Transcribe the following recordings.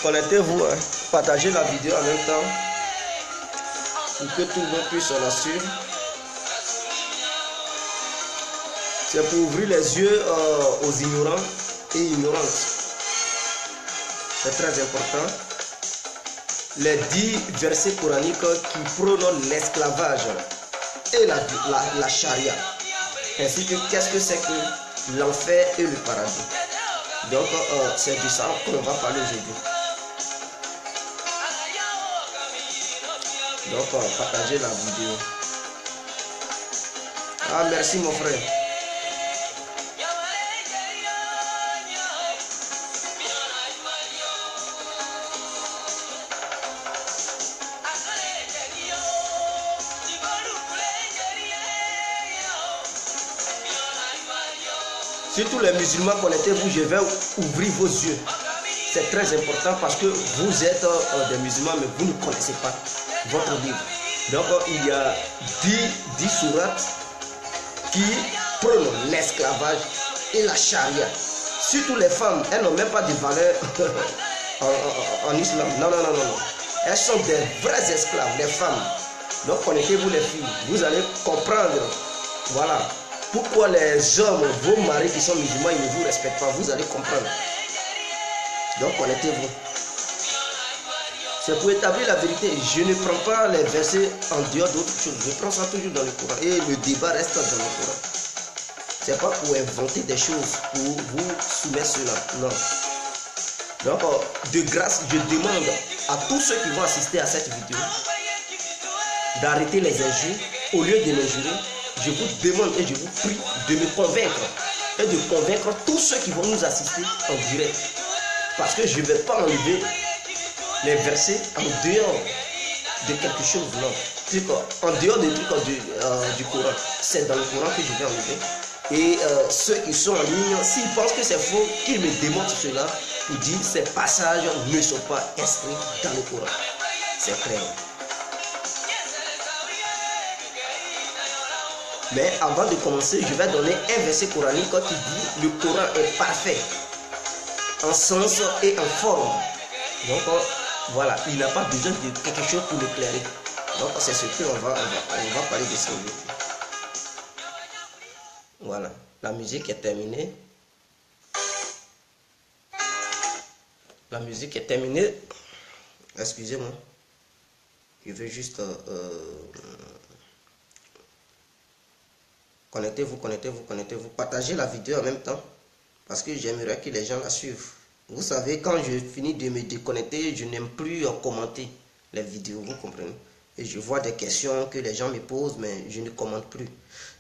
Connectez-vous, hein. Partagez la vidéo en même temps pour que tout le monde puisse la suivre. C'est pour ouvrir les yeux aux ignorants et ignorantes. C'est très important. Les 10 versets coraniques qui prônent l'esclavage et la charia. Ainsi que qu'est-ce que c'est que l'enfer et le paradis. Donc c'est de ça qu'on va parler aujourd'hui. Donc partagez la vidéo. Ah merci mon frère. Surtout les musulmans, connectez-vous, je vais ouvrir vos yeux. C'est très important parce que vous êtes des musulmans, mais vous ne connaissez pas votre livre. Donc il y a 10 sourates qui prônent l'esclavage et la charia. Surtout les femmes, elles n'ont même pas de valeur en islam. Non. Elles sont des vrais esclaves, les femmes. Donc connectez-vous les filles, vous allez comprendre. Voilà. Pourquoi les hommes, vos maris qui sont musulmans, ils ne vous respectent pas, vous allez comprendre. Donc connectez-vous. C'est pour établir la vérité. Je ne prends pas les versets en dehors d'autres choses. Je prends ça toujours dans le Coran. Et le débat reste dans le Coran. C'est pas pour inventer des choses, pour vous soumettre cela. Non. Donc, de grâce, je demande à tous ceux qui vont assister à cette vidéo d'arrêter les injures. Au lieu de m'injurer, je vous demande et je vous prie de me convaincre et de convaincre tous ceux qui vont nous assister en direct. Parce que je ne vais pas enlever les versets en dehors de quelque chose. Non. En dehors des trucs du Coran. C'est dans le Coran que je vais enlever. Et ceux qui sont en ligne, s'ils pensent que c'est faux, qu'ils me démontrent cela pour dire que ces passages ne sont pas inscrits dans le Coran. C'est clair. Mais avant de commencer, je vais donner un verset coranique qui dit le Coran est parfait en sens et en forme. Donc voilà, il n'a pas besoin de quelque chose pour l'éclairer. Donc c'est ce qu'on va parler de ça aujourd'hui. Voilà, la musique est terminée. La musique est terminée. Excusez-moi. Je vais juste... Connectez-vous. Partagez la vidéo en même temps. Parce que j'aimerais que les gens la suivent. Vous savez, quand je finis de me déconnecter, je n'aime plus commenter les vidéos. Vous comprenez? Et je vois des questions que les gens me posent, mais je ne commente plus.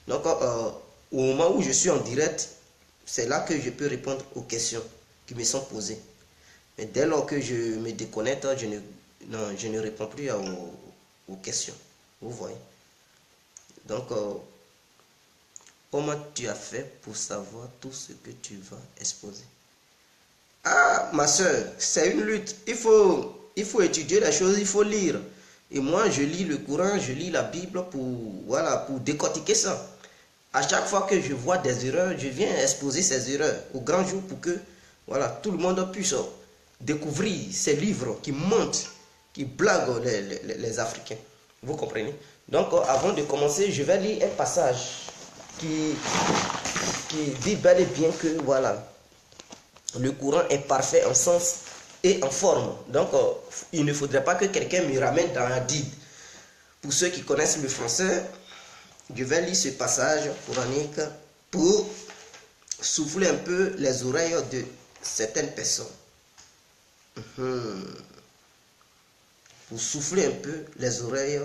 Donc, au moment où je suis en direct, c'est là que je peux répondre aux questions qui me sont posées. Mais dès lors que je me déconnecte, je ne réponds plus aux questions. Vous voyez? Donc, comment tu as fait pour savoir tout ce que tu vas exposer? Ah, ma soeur, c'est une lutte. Il faut étudier les choses, il faut lire. Et moi, je lis le Coran, je lis la Bible pour décortiquer ça. À chaque fois que je vois des erreurs, je viens exposer ces erreurs au grand jour pour que tout le monde puisse découvrir ces livres qui mentent, qui blaguent les Africains. Vous comprenez? Donc, avant de commencer, je vais lire un passage qui dit bel et bien que le Coran est parfait en sens et en forme. Donc, il ne faudrait pas que quelqu'un me ramène dans un dide. Pour ceux qui connaissent le français, je vais lire ce passage coranique pour souffler un peu les oreilles de certaines personnes. Pour souffler un peu les oreilles.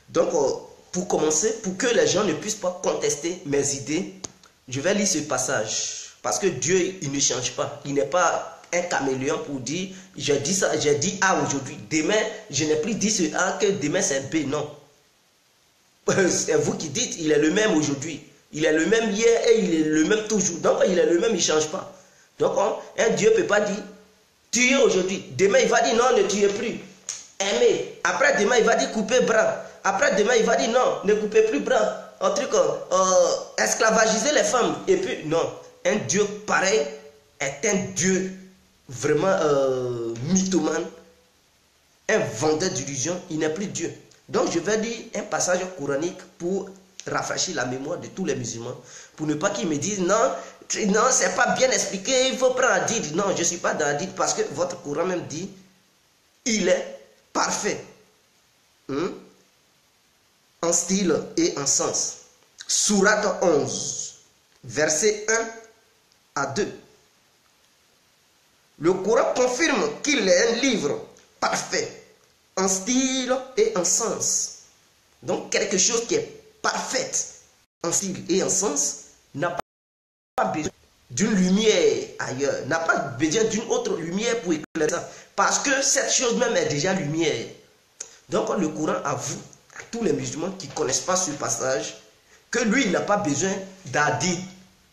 Donc, pour commencer, pour que les gens ne puissent pas contester mes idées, je vais lire ce passage. Parce que Dieu, il ne change pas. Il n'est pas un caméléon pour dire, j'ai dit ça, j'ai dit A aujourd'hui. Demain, je n'ai plus dit ce A que demain c'est B. Non. C'est vous qui dites, il est le même aujourd'hui. Il est le même hier et il est le même toujours. Donc, il est le même, il ne change pas. Donc, un Dieu ne peut pas dire, tuer aujourd'hui. Demain, il va dire, non, ne tuez plus. Aimer. Après, demain, il va dire, couper bras. Après, demain, il va dire, non, ne coupez plus bras. un truc, esclavagiser les femmes. Et puis, non, un Dieu pareil est un Dieu vraiment mythomane, un vendeur d'illusions, il n'est plus Dieu. Donc je vais dire un passage coranique pour rafraîchir la mémoire de tous les musulmans, pour ne pas qu'ils me disent non, non, c'est pas bien expliqué, il faut prendre hadith. Non, je ne suis pas dans hadith parce que votre Coran même dit, il est parfait. En style et en sens. Sourate 11, verset 1 à 2. Le Coran confirme qu'il est un livre parfait, en style et en sens. Donc quelque chose qui est parfait en style et en sens n'a pas besoin d'une lumière ailleurs, n'a pas besoin d'une autre lumière pour éclairer ça. Parce que cette chose même est déjà lumière. Donc le Coran avoue à tous les musulmans qui ne connaissent pas ce passage que lui, il n'a pas besoin d'hadith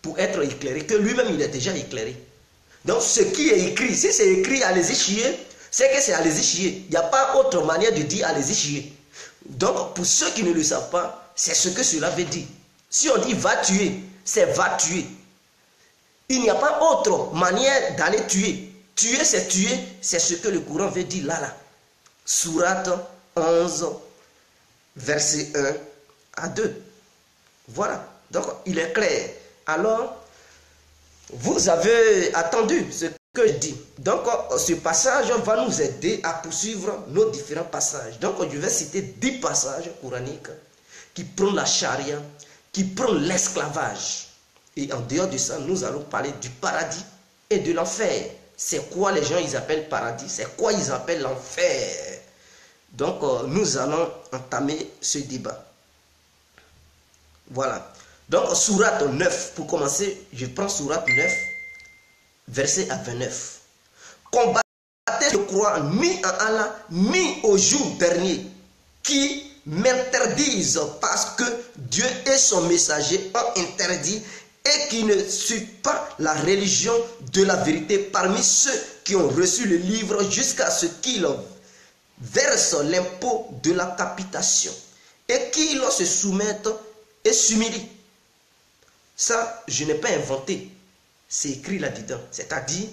pour être éclairé, que lui-même, il est déjà éclairé. Donc ce qui est écrit, si c'est écrit allez-y chier, c'est que c'est allez-y chier. Il n'y a pas autre manière de dire allez-y chier. Donc pour ceux qui ne le savent pas, c'est ce que cela veut dire. Si on dit va tuer, c'est va tuer. Il n'y a pas autre manière d'aller tuer. Tuer, c'est ce que le Coran veut dire là. Sourate 11, verset 1 à 2. Voilà. Donc, il est clair. Alors, vous avez attendu ce que je dis. Donc, ce passage va nous aider à poursuivre nos différents passages. Donc, je vais citer 10 passages coraniques qui prennent la charia, qui prennent l'esclavage. Et en dehors de ça, nous allons parler du paradis et de l'enfer. C'est quoi les gens ils appellent paradis? C'est quoi ils appellent l'enfer? Donc, nous allons entamer ce débat. Voilà. Donc, sourate 9, pour commencer, je prends sourate 9, verset à 29. Combattez, je crois, ni en Allah, ni au jour dernier, qui m'interdisent parce que Dieu et son messager ont interdit et qui ne suivent pas la religion de la vérité parmi ceux qui ont reçu le livre jusqu'à ce qu'ils versent l'impôt de la capitation et qu'ils se soumettent et s'humilient. Ça, je n'ai pas inventé. C'est écrit là-dedans. C'est-à-dire,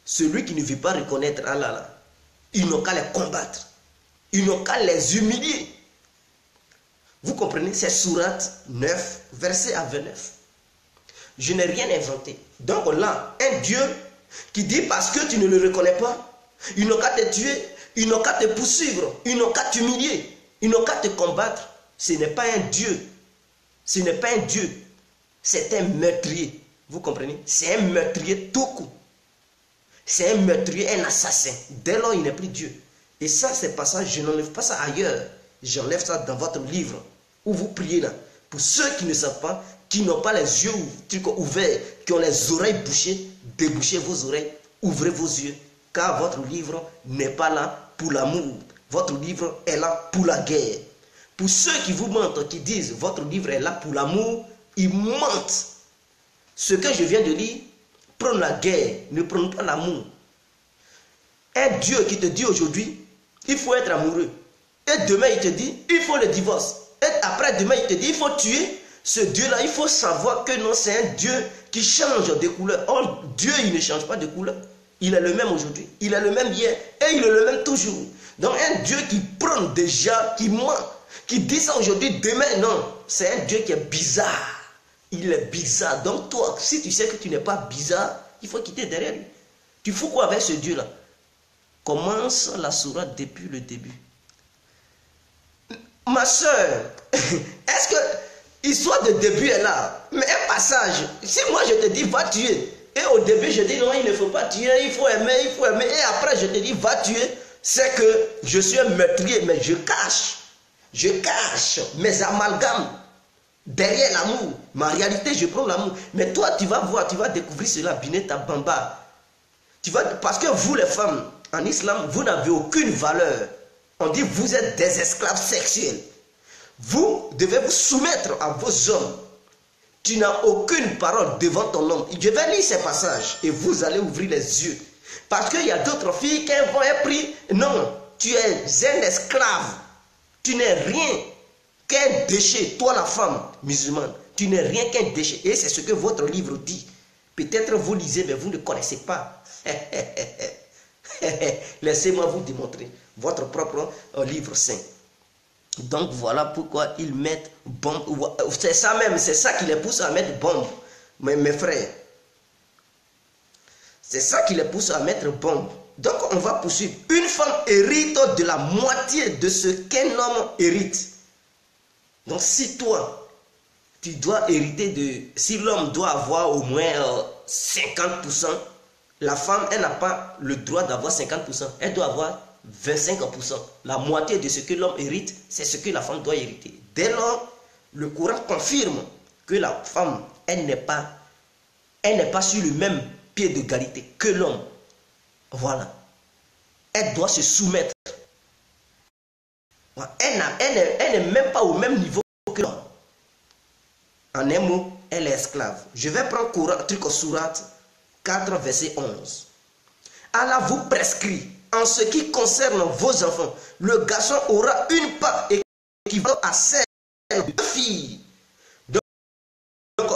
celui qui ne veut pas reconnaître Allah, il n'a qu'à les combattre. Il n'a qu'à les humilier. Vous comprenez? C'est sourate 9, verset à 29. Je n'ai rien inventé. Donc là, un Dieu qui dit parce que tu ne le reconnais pas, il n'a qu'à te tuer, il n'a qu'à te poursuivre, il n'a qu'à t'humilier, il n'a qu'à te combattre. Ce n'est pas un Dieu. Ce n'est pas un Dieu. C'est un meurtrier. Vous comprenez? C'est un meurtrier tout court. C'est un meurtrier, un assassin. Dès lors, il n'est plus Dieu. Et ça, c'est pas ça. Je n'enlève pas ça ailleurs. J'enlève ça dans votre livre où vous priez là. Pour ceux qui ne savent pas, qui n'ont pas les yeux ouverts, qui ont les oreilles bouchées, débouchez vos oreilles, ouvrez vos yeux. Car votre livre n'est pas là pour l'amour. Votre livre est là pour la guerre. Pour ceux qui vous mentent, qui disent votre livre est là pour l'amour, ils mentent. Ce que je viens de lire, prône la guerre, ne prône pas l'amour. Un Dieu qui te dit aujourd'hui, il faut être amoureux. Et demain, il te dit, il faut le divorce. Et après, demain, il te dit, il faut tuer. Ce Dieu-là, il faut savoir que non, c'est un Dieu qui change de couleur. Or, Dieu, il ne change pas de couleur. Il est le même aujourd'hui. Il est le même hier. Et il est le même toujours. Donc, un Dieu qui prône déjà, qui ment, qui dit ça aujourd'hui, demain, non. C'est un Dieu qui est bizarre. Il est bizarre. Donc toi, si tu sais que tu n'es pas bizarre, il faut quitter derrière lui. Tu fous quoi avec ce Dieu-là? Commence la sourate depuis le début. Ma soeur, est-ce que l'histoire de début est là? Mais un passage, si moi je te dis va tuer, et au début je dis non, il ne faut pas tuer, il faut aimer, et après je te dis va tuer, c'est que je suis un meurtrier, mais je cache mes amalgames. Derrière l'amour, ma réalité, je prends l'amour. Mais toi, tu vas voir, tu vas découvrir cela, Bineta Bamba. Parce que vous, les femmes, en islam, vous n'avez aucune valeur. On dit, vous êtes des esclaves sexuels. Vous devez vous soumettre à vos hommes. Tu n'as aucune parole devant ton homme. Je vais lire ces passages et vous allez ouvrir les yeux. Parce qu'il y a d'autres filles qui vont être prises. Non, tu es un esclave. Tu n'es rien. qu'un déchet. Toi, la femme musulmane, tu n'es rien qu'un déchet. Et c'est ce que votre livre dit. Peut-être vous lisez, mais vous ne connaissez pas. Laissez-moi vous démontrer votre propre livre saint. Donc voilà pourquoi ils mettent bombe. C'est ça même, c'est ça qui les pousse à mettre bombe, mes frères. C'est ça qui les pousse à mettre bombe. Donc on va poursuivre. Une femme hérite de la moitié de ce qu'un homme hérite. Donc si toi, tu dois hériter de... Si l'homme doit avoir au moins 50%, la femme, elle n'a pas le droit d'avoir 50%. Elle doit avoir 25%. La moitié de ce que l'homme hérite, c'est ce que la femme doit hériter. Dès lors, le Coran confirme que la femme, elle n'est pas sur le même pied d'égalité que l'homme. Voilà. Elle doit se soumettre. Elle n'est même pas au même niveau que l'homme. En un mot, elle est esclave. Je vais prendre Coran, truc au Sourate 4, verset 11. Allah vous prescrit, en ce qui concerne vos enfants, le garçon aura une part équivalente à celle de deux filles. Donc,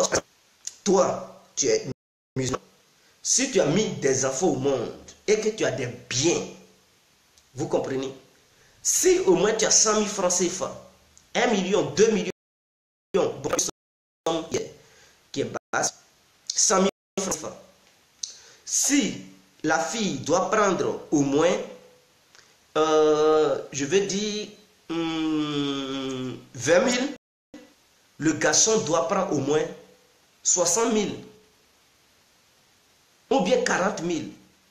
toi, tu es musulman. Si tu as mis des enfants au monde et que tu as des biens, vous comprenez? Si au moins tu as 100 000 francs CFA, 1 million, 2 millions, bon, qui est basse, 100 000 francs CFA. Si la fille doit prendre au moins, je veux dire, 20 000, le garçon doit prendre au moins 60 000 ou bien 40 000.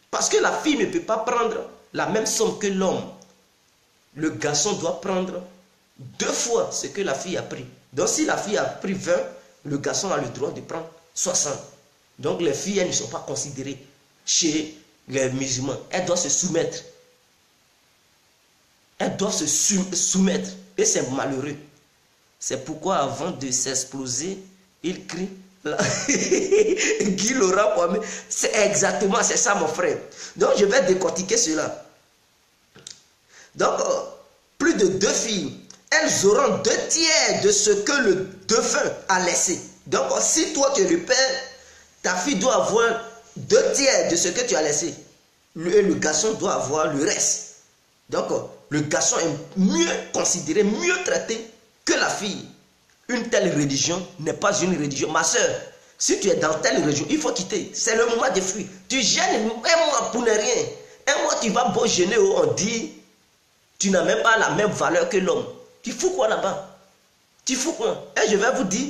Parce que la fille ne peut pas prendre la même somme que l'homme. Le garçon doit prendre 2 fois ce que la fille a pris. Donc si la fille a pris 20, le garçon a le droit de prendre 60. Donc les filles, elles ne sont pas considérées chez les musulmans. Elles doivent se soumettre. Elles doivent se soumettre. Et c'est malheureux. C'est pourquoi avant de s'exploser, il crie. Guy Laurent Kwame. C'est exactement, c'est ça mon frère. Donc je vais décortiquer cela. Donc, plus de 2 filles, elles auront 2 tiers de ce que le défunt a laissé. Donc, si toi tu es le père, ta fille doit avoir 2 tiers de ce que tu as laissé. Le garçon doit avoir le reste. Donc, le garçon est mieux considéré, mieux traité que la fille. Une telle religion n'est pas une religion. Ma soeur, si tu es dans telle religion, il faut quitter. C'est le mois des fruits. Tu gênes un mois pour ne rien. Un mois, tu vas beau gêner, on dit, tu n'as même pas la même valeur que l'homme. Tu fous quoi là-bas? Tu fous quoi? Et je vais vous dire,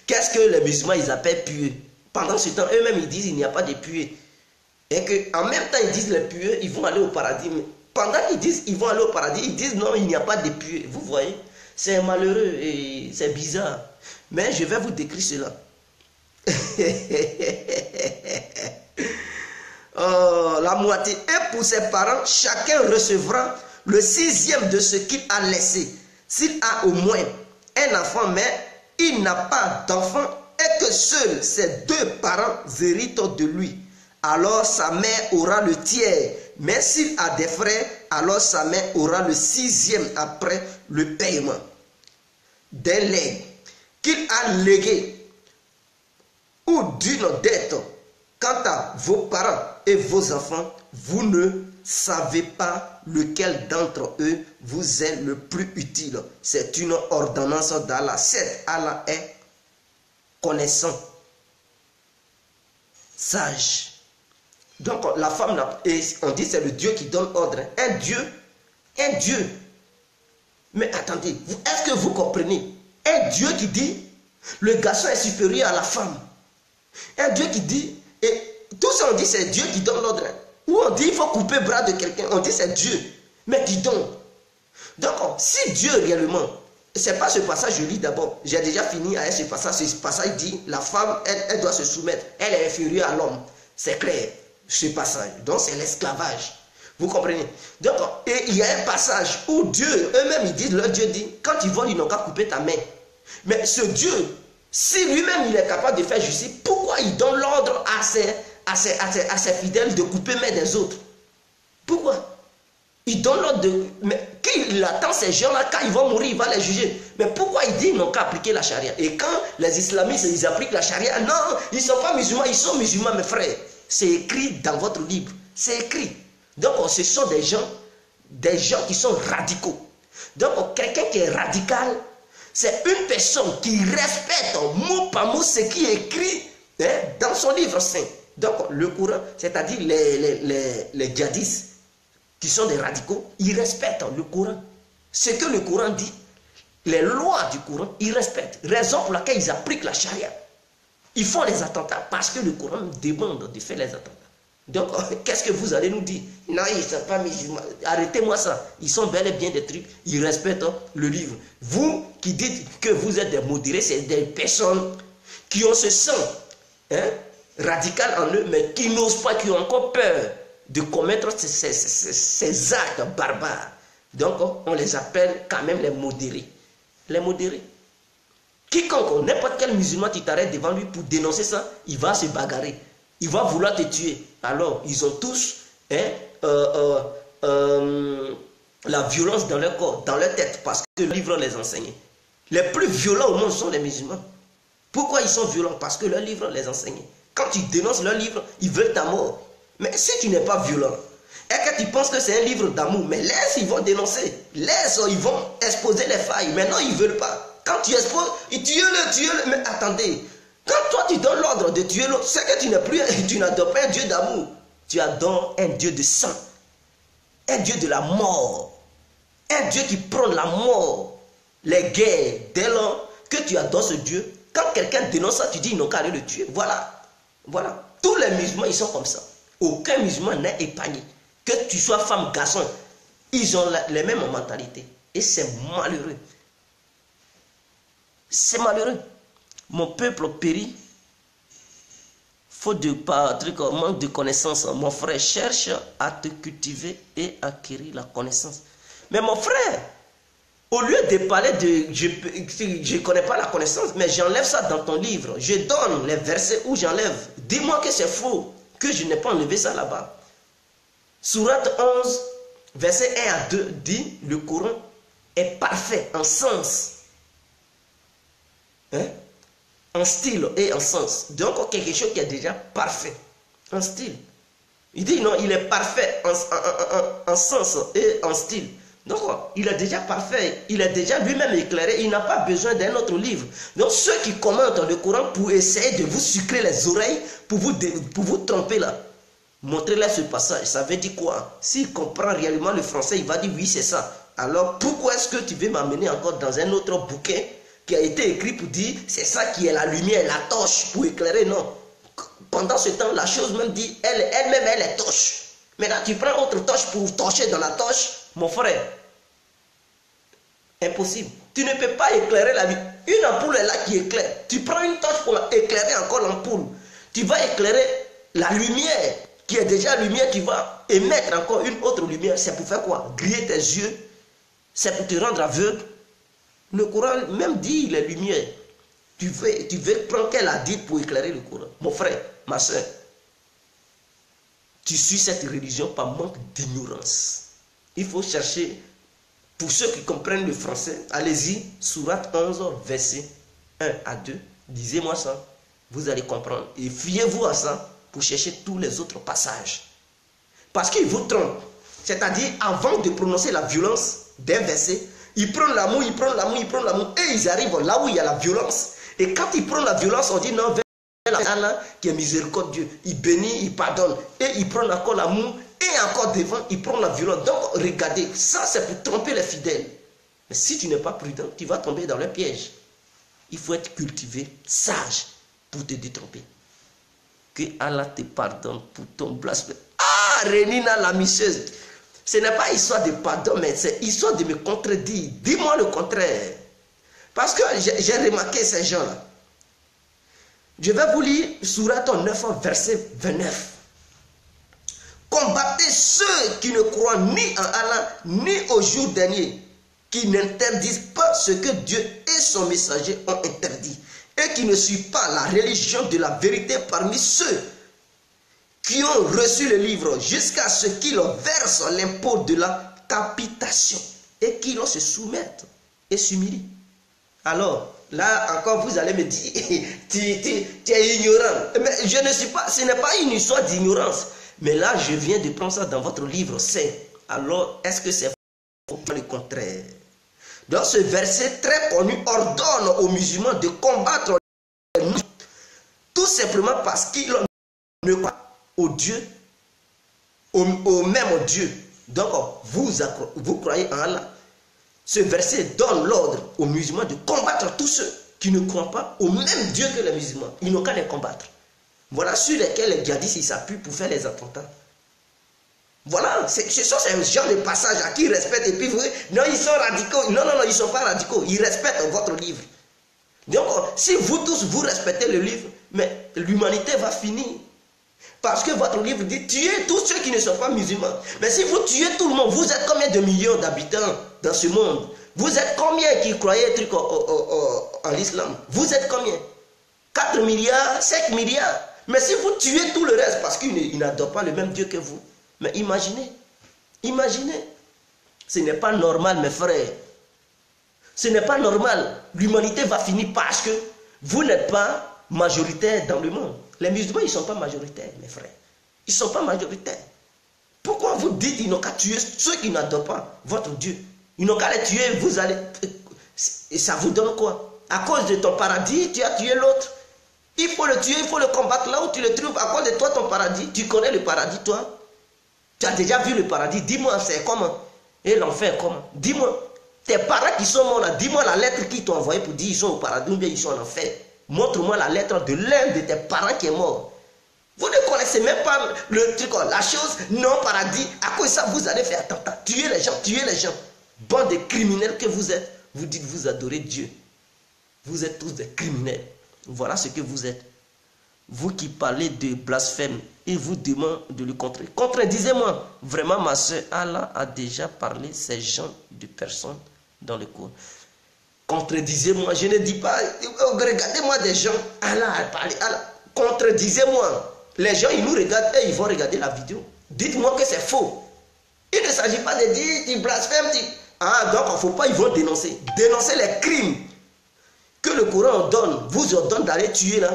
qu'est-ce que les musulmans, ils appellent pueux. Pendant ce temps, eux-mêmes, ils disent il n'y a pas de pueux. Et qu'en même temps, ils disent les pueux, ils vont aller au paradis. Mais pendant qu'ils disent ils vont aller au paradis, ils disent non, il n'y a pas de pueux. Vous voyez? C'est malheureux et c'est bizarre. Mais je vais vous décrire cela. La moitié. Et pour ses parents, chacun recevra le 6e de ce qu'il a laissé. S'il a au moins un enfant, mais il n'a pas d'enfant et que seuls ses 2 parents héritent de lui, alors sa mère aura le tiers. Mais s'il a des frères, alors sa mère aura le 6e après le paiement d'un legs qu'il a légué ou d'une dette. Quant à vos parents et vos enfants, vous ne savez pas lequel d'entre eux vous est le plus utile. C'est une ordonnance d'Allah. Certes, Allah est connaissant, sage. Donc la femme, et on dit c'est le Dieu qui donne ordre. Un Dieu. Mais attendez, est-ce que vous comprenez? Un Dieu qui dit le garçon est supérieur à la femme. Un Dieu qui dit, et tout ça on dit c'est Dieu qui donne l'ordre. Ou on dit il faut couper le bras de quelqu'un, on dit c'est Dieu. Mais dis donc. Donc si Dieu réellement, c'est pas ce passage je lis d'abord, j'ai déjà fini avec ce passage. Ce passage dit la femme, elle doit se soumettre, elle est inférieure à l'homme. C'est clair, ce passage. Donc c'est l'esclavage. Vous comprenez? Donc, et il y a un passage où Dieu, eux-mêmes, ils disent, leur Dieu dit, quand ils volent, ils n'ont qu'à couper ta main. Mais ce Dieu, si lui-même, il est capable de faire justice, pourquoi il donne l'ordre à ses fidèles de couper main des autres? Pourquoi? Il donne l'ordre de... Mais qui attend ces gens-là, quand ils vont mourir, il va les juger. Mais pourquoi il dit qu'ils n'ont qu'à appliquer la charia? Et quand les islamistes, ils appliquent la charia, non, ils ne sont pas musulmans, ils sont musulmans, mes frères. C'est écrit dans votre livre. C'est écrit. Donc, ce sont des gens qui sont radicaux. Donc, quelqu'un qui est radical, c'est une personne qui respecte mot par mot ce qui est écrit dans son livre saint. Donc, le Coran, c'est-à-dire les djihadistes, qui sont des radicaux, ils respectent le Coran. Ce que le Coran dit, les lois du Coran, ils respectent. Raison pour laquelle ils appliquent la charia. Ils font les attentats parce que le Coran demande de faire les attentats. Donc, qu'est-ce que vous allez nous dire? Non, ils ne sont pas musulmans. Arrêtez-moi ça. Ils sont bel et bien des trucs. Ils respectent le livre. Vous qui dites que vous êtes des modérés, c'est des personnes qui ont ce sang radical en eux, mais qui n'osent pas, qui ont encore peur de commettre ces actes barbares. Donc, on les appelle quand même les modérés. Les modérés. Quiconque, n'importe quel musulman, tu t'arrêtes devant lui pour dénoncer ça, il va se bagarrer. Il va vouloir te tuer. Alors, ils ont tous la violence dans leur corps, dans leur tête, parce que le livre les enseignait. Les plus violents au monde sont les musulmans. Pourquoi ils sont violents? Parce que leur livre les enseignait. Quand tu dénonces leur livre, ils veulent ta mort. Mais si tu n'es pas violent, et que tu penses que c'est un livre d'amour, mais laisse, ils vont dénoncer. Laisse, ils vont exposer les failles. Maintenant, ils ne veulent pas. Quand tu exposes, tue-le. Mais attendez, quand toi tu donnes l'ordre de tuer l'autre, c'est que tu n'adores pas un Dieu d'amour. Tu adores un Dieu de sang. Un Dieu de la mort. Un Dieu qui prend la mort. Les guerres, dès lors que tu adores ce Dieu, quand quelqu'un dénonce ça, tu dis ils n'ont qu'à aller le tuer. Voilà. Voilà. Tous les musulmans, ils sont comme ça. Aucun musulman n'est épargné. Que tu sois femme, garçon, ils ont les mêmes mentalités. Et c'est malheureux. C'est malheureux. Mon peuple périt. Faute de manque de connaissances. Mon frère cherche à te cultiver et acquérir la connaissance. Mais mon frère, au lieu de parler de je ne connais pas la connaissance, mais j'enlève ça dans ton livre. Je donne les versets où j'enlève. Dis-moi que c'est faux, que je n'ai pas enlevé ça là-bas. Sourate 11, verset 1 à 2 dit, le Coran est parfait en sens, en style et en sens. Donc quelque chose qui est déjà parfait en style. Il dit non, il est parfait en sens et en style. Donc il est déjà parfait, il est déjà lui-même éclairé, il n'a pas besoin d'un autre livre. Donc ceux qui commentent le Coran pour essayer de vous sucrer les oreilles, pour vous tromper là, montrez-leur ce passage. Ça veut dire quoi? S'il comprend réellement le français, il va dire oui, c'est ça. Alors pourquoi est-ce que tu veux m'amener encore dans un autre bouquin qui a été écrit pour dire c'est ça qui est la lumière, la torche pour éclairer? Non. Pendant ce temps, la chose même dit elle-même, elle est torche. Maintenant, tu prends autre torche pour torcher dans la torche, mon frère. Impossible. Tu ne peux pas éclairer la vie. Une ampoule est là qui éclaire. Tu prends une torche pour éclairer encore l'ampoule. Tu vas éclairer la lumière qui est déjà lumière, tu vas émettre encore une autre lumière. C'est pour faire quoi? Griller tes yeux. C'est pour te rendre aveugle. Le Coran même dit les lumières. Tu veux prendre qu'elle a dit pour éclairer le Coran. Mon frère, ma soeur, tu suis cette religion par manque d'ignorance. Il faut chercher, pour ceux qui comprennent le français, allez-y, Sourate 11, verset 1 à 2. Lisez-moi ça, vous allez comprendre. Et fiez-vous à ça pour chercher tous les autres passages. Parce qu'ils vous trompent. C'est-à-dire, avant de prononcer la violence d'un verset, ils prennent l'amour, ils prennent l'amour, ils prennent l'amour, et ils arrivent là où il y a la violence. Et quand ils prennent la violence, on dit non, vers Allah qui est miséricordieux. Il bénit, il pardonne. Et ils prennent encore l'amour, et encore devant, ils prennent la violence. Donc, regardez, ça c'est pour tromper les fidèles. Mais si tu n'es pas prudent, tu vas tomber dans le piège. Il faut être cultivé, sage, pour te détromper. Que Allah te pardonne pour ton blasphème. Ah, Renina la misseuse. Ce n'est pas histoire de pardon, mais c'est histoire de me contredire. Dis-moi le contraire. Parce que j'ai remarqué ces gens-là. Je vais vous lire Sourate 9, verset 29. Combattez ceux qui ne croient ni en Allah, ni au jour dernier, qui n'interdisent pas ce que Dieu et son messager ont interdit, et qui ne suivent pas la religion de la vérité parmi ceux qui ont reçu le livre, jusqu'à ce qu'ils versent l'impôt de la capitation et qui l'on se soumette et s'humilie. Alors, là encore, vous allez me dire, tu es ignorant. Mais je ne suis pas, ce n'est pas une histoire d'ignorance. Mais là, je viens de prendre ça dans votre livre saint. Alors, est-ce que c'est le contraire? Donc, ce verset très connu ordonne aux musulmans de combattre tout simplement parce qu'ils ne croient pas au Dieu, au même Dieu. Donc, vous croyez en Allah. Ce verset donne l'ordre aux musulmans de combattre tous ceux qui ne croient pas au même Dieu que les musulmans. Ils n'ont qu'à les combattre. Voilà sur lesquels les djihadistes s'appuient pour faire les attentats. Voilà, ce sont ces genre de passages à qui ils respectent. Et puis, non, ils sont radicaux. Non, ils ne sont pas radicaux. Ils respectent votre livre. Donc, si vous tous, vous respectez le livre, mais l'humanité va finir. Parce que votre livre dit, tuez tous ceux qui ne sont pas musulmans. Mais si vous tuez tout le monde, vous êtes combien de millions d'habitants dans ce monde? Vous êtes combien qui croyaient en l'islam? Vous êtes combien? 4 milliards, 5 milliards. Mais si vous tuez tout le reste parce qu'ils n'adorent pas le même Dieu que vous, mais imaginez, ce n'est pas normal mes frères. Ce n'est pas normal. L'humanité va finir parce que vous n'êtes pas majoritaire dans le monde. Les musulmans, ils ne sont pas majoritaires, mes frères. Ils ne sont pas majoritaires. Pourquoi vous dites qu'ils n'ont qu'à tuer ceux qui n'adorent pas votre Dieu? Ils n'ont qu'à les tuer, vous allez... Et ça vous donne quoi? À cause de ton paradis, tu as tué l'autre. Il faut le tuer, il faut le combattre là où tu le trouves. À cause de toi, ton paradis, tu connais le paradis, toi? Tu as déjà vu le paradis? Dis-moi, c'est comment? Et l'enfer, comment? Dis-moi. Tes parents qui sont morts là, dis-moi la lettre qu'ils t'ont envoyée pour dire qu'ils sont au paradis ou bien ils sont en enfer. Montre-moi la lettre de l'un de tes parents qui est mort. Vous ne connaissez même pas le truc, la chose, non paradis. À cause de ça, vous allez faire attentat. Tuer les gens, tuer les gens. Bande de criminels que vous êtes. Vous dites vous adorez Dieu. Vous êtes tous des criminels. Voilà ce que vous êtes. Vous qui parlez de blasphème et vous demandez de le contrer. Contredisez-moi. Vraiment, ma soeur, Allah a déjà parlé ces gens de personnes dans le Coran. Contredisez-moi. Je ne dis pas, regardez-moi des gens. Allah a parlé. Allah. Contredisez-moi. Les gens, ils nous regardent et ils vont regarder la vidéo. Dites-moi que c'est faux. Il ne s'agit pas de dire, tu blasphèmes, ah, donc il ne faut pas, ils vont dénoncer. Dénoncer les crimes que le Coran vous ordonne d'aller tuer là.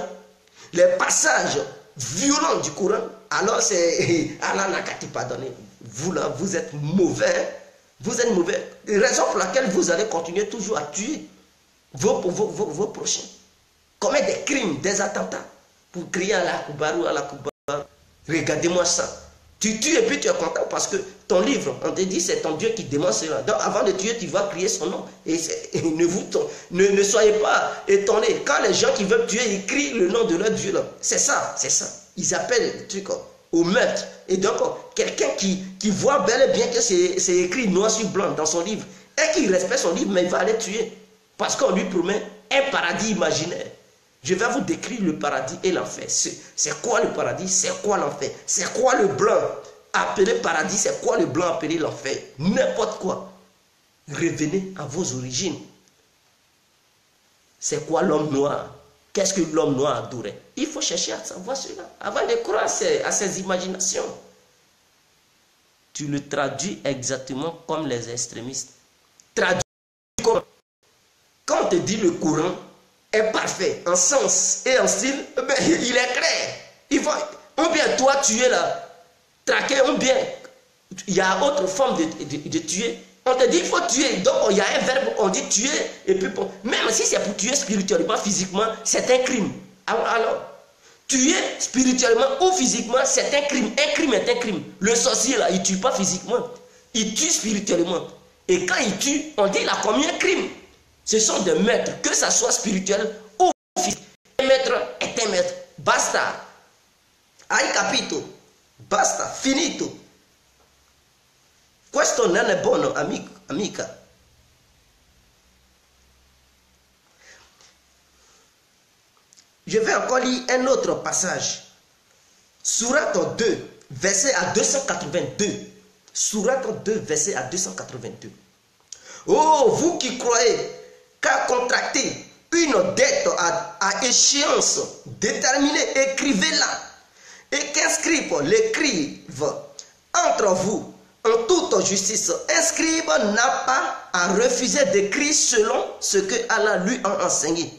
Les passages violents du Coran. Alors c'est, Allah n'a qu'à te pardonner. Vous là, vous êtes mauvais. Vous êtes mauvais. Raison pour laquelle vous allez continuer toujours à tuer vos prochains. Commettre des crimes, des attentats. Pour crier à la Koubarou, à la Koubarou. Regardez-moi ça. Tu tues et puis tu es content parce que ton livre, on te dit c'est ton Dieu qui demande cela. Donc avant de tuer, tu vas crier son nom. Et ne soyez pas étonnés. Quand les gens qui veulent tuer, ils crient le nom de leur Dieu là. C'est ça, c'est ça. Ils appellent le truc au meurtre. Et donc, quelqu'un qui voit bel et bien que c'est écrit noir sur blanc dans son livre et qui respecte son livre, mais il va aller tuer. Parce qu'on lui promet un paradis imaginaire. Je vais vous décrire le paradis et l'enfer. C'est quoi le paradis? C'est quoi l'enfer? C'est quoi le blanc appelé paradis? C'est quoi le blanc appelé l'enfer? N'importe quoi. Revenez à vos origines. C'est quoi l'homme noir? Qu'est-ce que l'homme noir adorait? Il faut chercher à savoir cela avant de croire à ses imaginations. Tu le traduis exactement comme les extrémistes. Traduis comme... Quand on te dit le Coran est parfait en sens et en style, ben, il est clair. Ou bien toi tu es là, traqué, ou bien il y a autre forme de tuer. On te dit il faut tuer, donc il y a un verbe, on dit tuer, et puis même si c'est pour tuer spirituellement, physiquement, c'est un crime. Alors, tuer spirituellement ou physiquement, c'est un crime. Un crime est un crime. Le sorcier là, il ne tue pas physiquement, il tue spirituellement. Et quand il tue, on dit il a commis un crime. Ce sont des maîtres, que ça soit spirituel ou physique. Un maître est un maître. Basta. Hai capito. Basta. Finito. Questo non è buono, amica. Je vais encore lire un autre passage. Sourate 2, verset à 282. Sourate 2, verset à 282. Oh, vous qui croyez qu'à contracter une dette à échéance déterminée, écrivez-la. Et qu'un scribe l'écrive entre vous en toute justice. Un scribe n'a pas à refuser d'écrire selon ce que Allah lui a enseigné.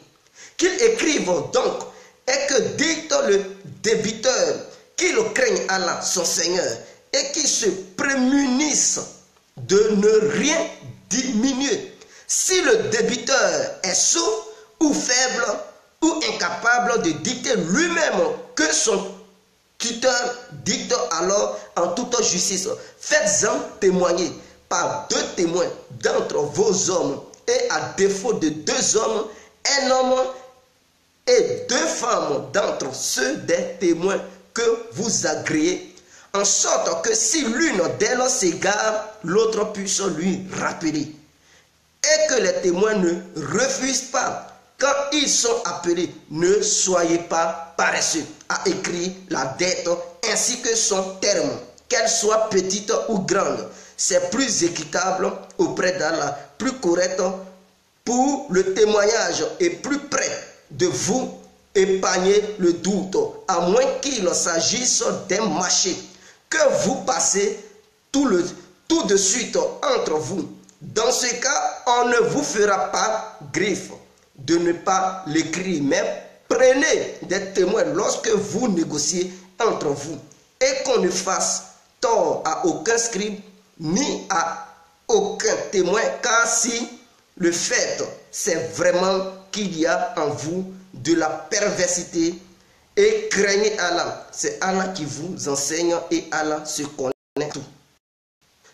Qu'il écrive donc et que dicte le débiteur, qu'il craigne Allah, son Seigneur, et qu'il se prémunisse de ne rien diminuer. Si le débiteur est sourd ou faible ou incapable de dicter lui-même que son tuteur dicte, alors en toute justice, faites-en témoigner par 2 témoins d'entre vos hommes, et à défaut de 2 hommes, un homme et 2 femmes d'entre ceux des témoins que vous agréez, en sorte que si l'une d'elles s'égare, l'autre puisse lui rappeler. Et que les témoins ne refusent pas. Quand ils sont appelés, ne soyez pas paresseux à écrire la dette ainsi que son terme, qu'elle soit petite ou grande. C'est plus équitable auprès d'Allah, plus correct pour le témoignage et plus près de vous épargner le doute, à moins qu'il s'agisse d'un marché que vous passez tout de suite entre vous. Dans ce cas, on ne vous fera pas griffe de ne pas l'écrire, mais prenez des témoins lorsque vous négociez entre vous, et qu'on ne fasse tort à aucun scribe ni à aucun témoin, car si le fait, c'est vraiment qu'il y a en vous de la perversité, et craignez Allah. C'est Allah qui vous enseigne et Allah se connaît tout.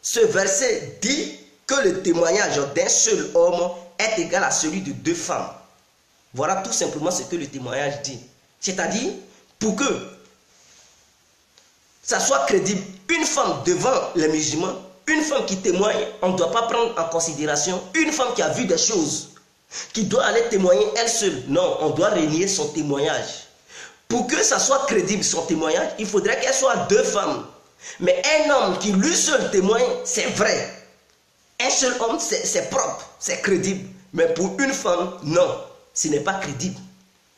Ce verset dit que le témoignage d'un seul homme est égal à celui de 2 femmes. Voilà tout simplement ce que le témoignage dit. C'est-à-dire, pour que ça soit crédible, une femme devant les musulmans, une femme qui témoigne, on ne doit pas prendre en considération une femme qui a vu des choses, qui doit aller témoigner elle seule. Non, on doit renier son témoignage. Pour que ça soit crédible, son témoignage, il faudrait qu'elle soit 2 femmes. Mais un homme qui lui seul témoigne, c'est vrai. Un seul homme, c'est propre, c'est crédible. Mais pour une femme, non, ce n'est pas crédible.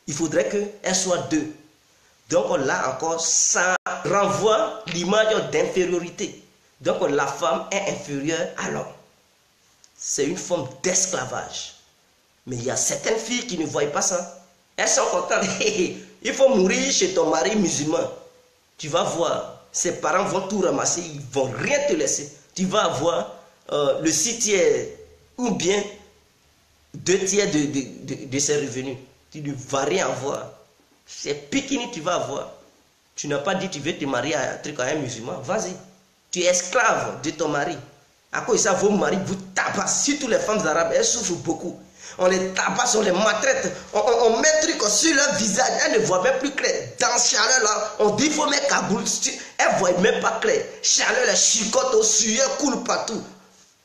Il faudrait qu'elle soit 2. Donc là encore, ça renvoie l'image d'infériorité. Donc la femme est inférieure à l'homme. C'est une forme d'esclavage. Mais il y a certaines filles qui ne voient pas ça. Elles sont contentes. Il faut mourir chez ton mari musulman. Tu vas voir, ses parents vont tout ramasser, ils ne vont rien te laisser. Tu vas avoir le 6 tiers ou bien 2 tiers de ses revenus. Tu ne vas rien avoir. C'est piquini tu vas avoir. Tu n'as pas dit tu veux te marier à un musulman. Vas-y. Tu es esclave de ton mari. À cause de ça, vos maris vous tabassent. Surtout les femmes arabes, elles souffrent beaucoup. On les tabasse, on les maltraite. On met des trucs sur leur visage. Elles ne voient même plus clair. Dans ce chaleur-là, on dit qu'il faut mettre cagoule. Elles ne voient même pas clair. Chaleur, les chicotes, au sueur, coule partout.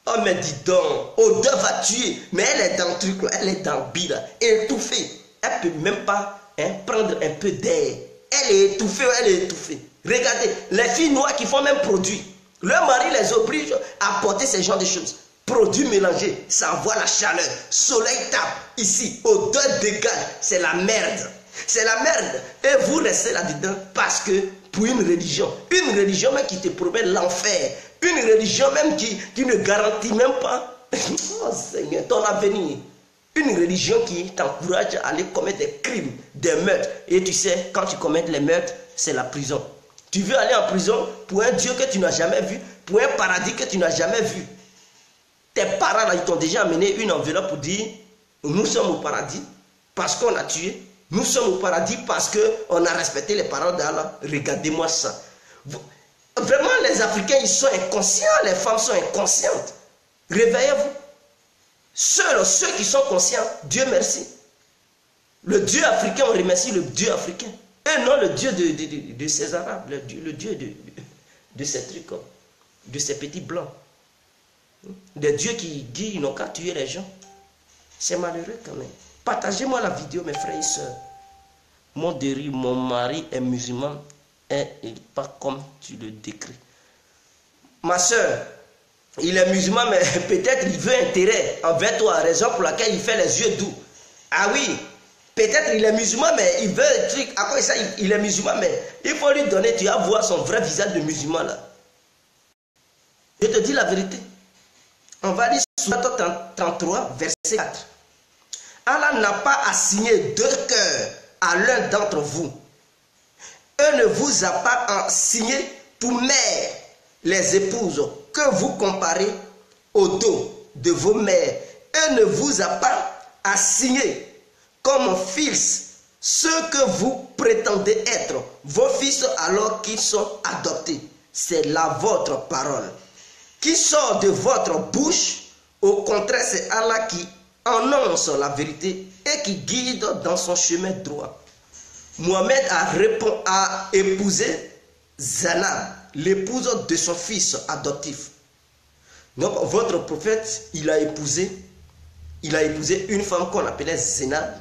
Oh, mais dis donc, odeur va tuer. Mais elle est dans le truc, là. Elle est dans le bille, là. Étouffée. Elle ne peut même pas prendre un peu d'air. Elle est étouffée, elle est étouffée. Regardez, les filles noires qui font même produit. Leur mari les oblige à porter ce genre de choses. Produits mélangés, ça envoie la chaleur. Soleil tape ici, odeur dégage. C'est la merde. C'est la merde. Et vous restez là-dedans parce que pour une religion même qui te promet l'enfer, une religion même qui ne garantit même pas oh Seigneur, ton avenir. Une religion qui t'encourage à aller commettre des crimes, des meurtres. Et tu sais, quand tu commets les meurtres, c'est la prison. Tu veux aller en prison pour un Dieu que tu n'as jamais vu, pour un paradis que tu n'as jamais vu. Tes parents, là, ils t'ont déjà amené une enveloppe pour dire, nous sommes au paradis parce qu'on a tué. Nous sommes au paradis parce qu'on a respecté les paroles d'Allah. Regardez-moi ça. Vraiment, les Africains, ils sont inconscients. Les femmes sont inconscientes. Réveillez-vous. Seuls ceux qui sont conscients, Dieu merci. Le Dieu africain, on remercie le Dieu africain. Et non le Dieu de ces Arabes, le Dieu de ces trucs, de ces petits blancs. Des dieux qui n'ont qu'à tuer les gens. C'est malheureux quand même. Partagez-moi la vidéo, mes frères et sœurs. Mon mari est musulman et il n'est pas comme tu le décris. Ma soeur, il est musulman, mais peut-être il veut intérêt envers toi, raison pour laquelle il fait les yeux doux. Ah oui, peut-être il est musulman, mais il veut un truc. À quoi ça, il est musulman, mais il faut lui donner, tu vas voir son vrai visage de musulman là. Je te dis la vérité. On va lire Sourate 33, verset 4. Allah n'a pas assigné 2 cœurs à l'un d'entre vous. Et ne vous a pas assigné pour mère les épouses que vous comparez au dos de vos mères. Et ne vous a pas assigné comme fils ceux que vous prétendez être vos fils alors qu'ils sont adoptés. C'est là votre parole qui sort de votre bouche. Au contraire, c'est Allah qui annonce la vérité et qui guide dans son chemin droit. Mohamed a épousé Zainab, l'épouse de son fils adoptif. Donc votre prophète, il a épousé une femme qu'on appelait Zainab.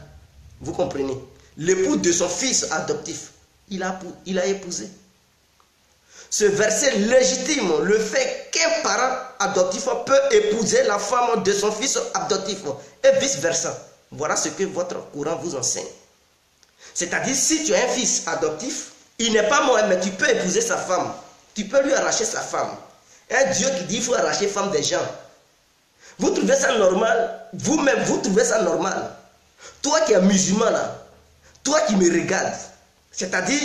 Vous comprenez? L'épouse de son fils adoptif, il a épousé. Ce verset légitime le fait qu'un parent adoptif peut épouser la femme de son fils adoptif et vice-versa. Voilà ce que votre courant vous enseigne. C'est-à-dire, si tu as un fils adoptif, il n'est pas mort, mais tu peux épouser sa femme. Tu peux lui arracher sa femme. Un Dieu qui dit qu'il faut arracher femme des gens. Vous trouvez ça normal? Vous-même, vous trouvez ça normal? Toi qui es musulman là, toi qui me regardes, c'est-à-dire,